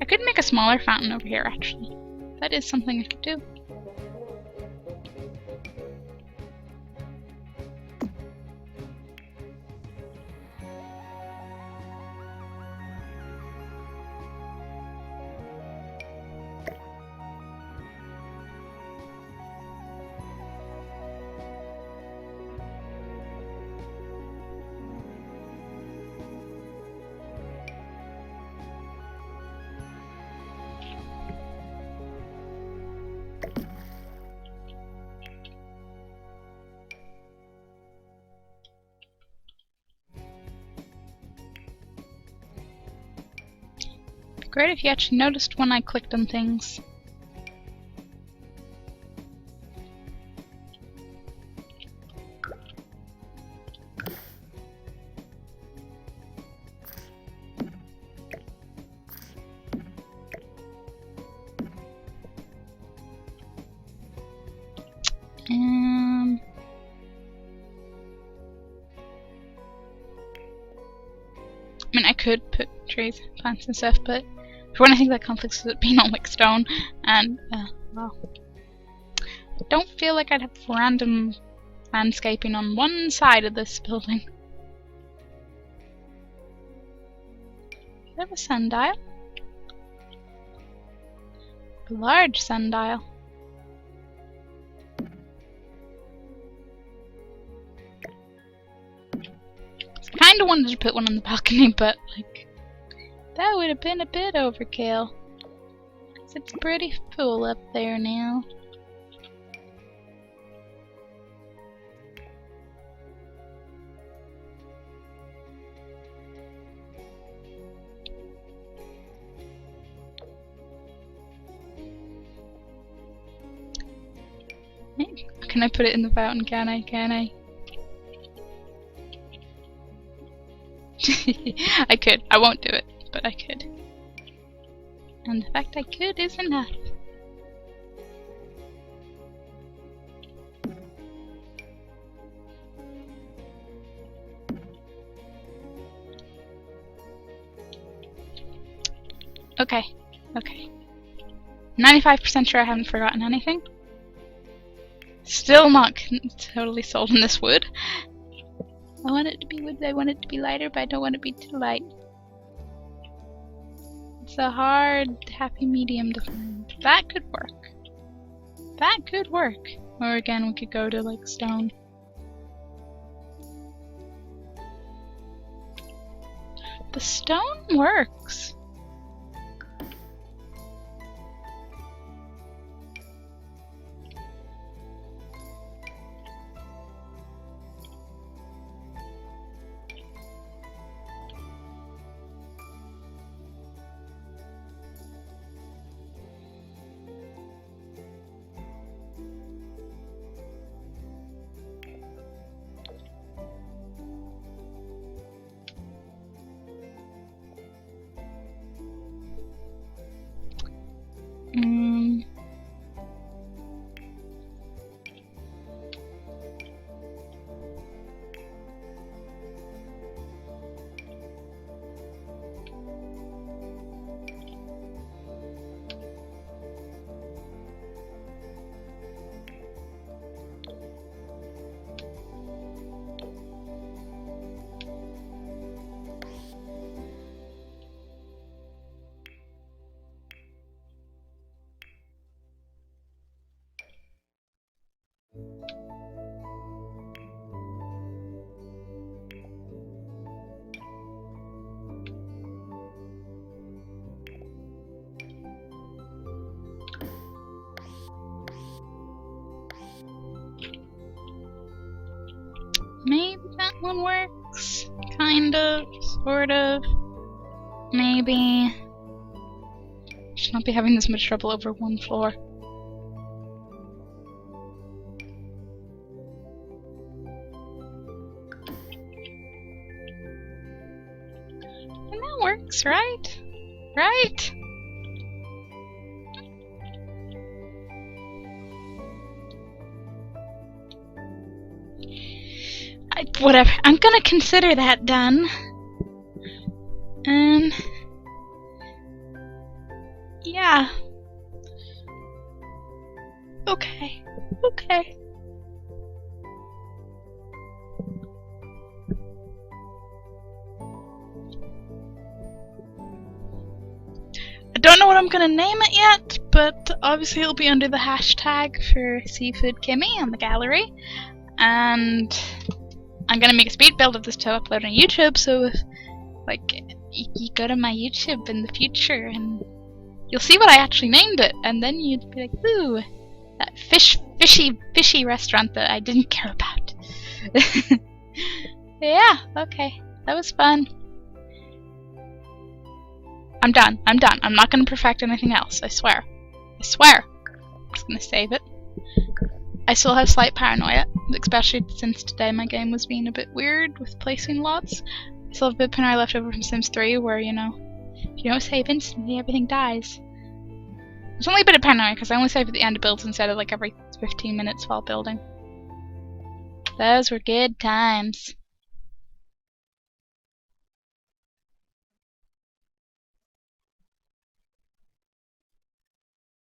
could make a smaller fountain over here, actually. That is something I could do. Great if you actually noticed when I clicked on things. I mean, I could put trees, plants and stuff, but for one, I think that conflicts with it being all like stone, and, well, I don't feel like I'd have random landscaping on one side of this building. Do I have a sundial? A large sundial. Kinda wanted to put one on the balcony, but like that would have been a bit overkill. 'Cause it's pretty full up there now. Can I put it in the fountain? Can I? Can I? I could. I won't do it, but I could. And the fact I could is enough. Okay. Okay. 95% sure I haven't forgotten anything. Still not totally sold on this wood. I want it to be wood, I want it to be lighter, but I don't want it to be too light. It's a hard, happy medium to find. That could work. That could work. Or again, we could go to like stone. The stone works. Maybe that one works. Kind of. Sort of. Maybe. Should not be having this much trouble over one floor. And that works, right? Right? Whatever. I'm gonna consider that done. Yeah. Okay. Okay. I don't know what I'm gonna name it yet, but obviously it'll be under the hashtag for Seafood Kimmi on the gallery. And I'm gonna make a speed build of this to upload on YouTube, so if, like, you go to my YouTube in the future and you'll see what I actually named it, and then you'd be like, ooh, that fishy restaurant that I didn't care about. Yeah, okay, that was fun. I'm done. I'm done. I'm not gonna perfect anything else. I swear. I swear. I'm just gonna save it. I still have slight paranoia, especially since today my game was being a bit weird with placing lots. I still have a bit of paranoia left over from Sims 3 where, you know, if you don't save instantly, everything dies. It's only a bit of paranoia because I only save at the end of builds instead of like every 15 minutes while building. Those were good times.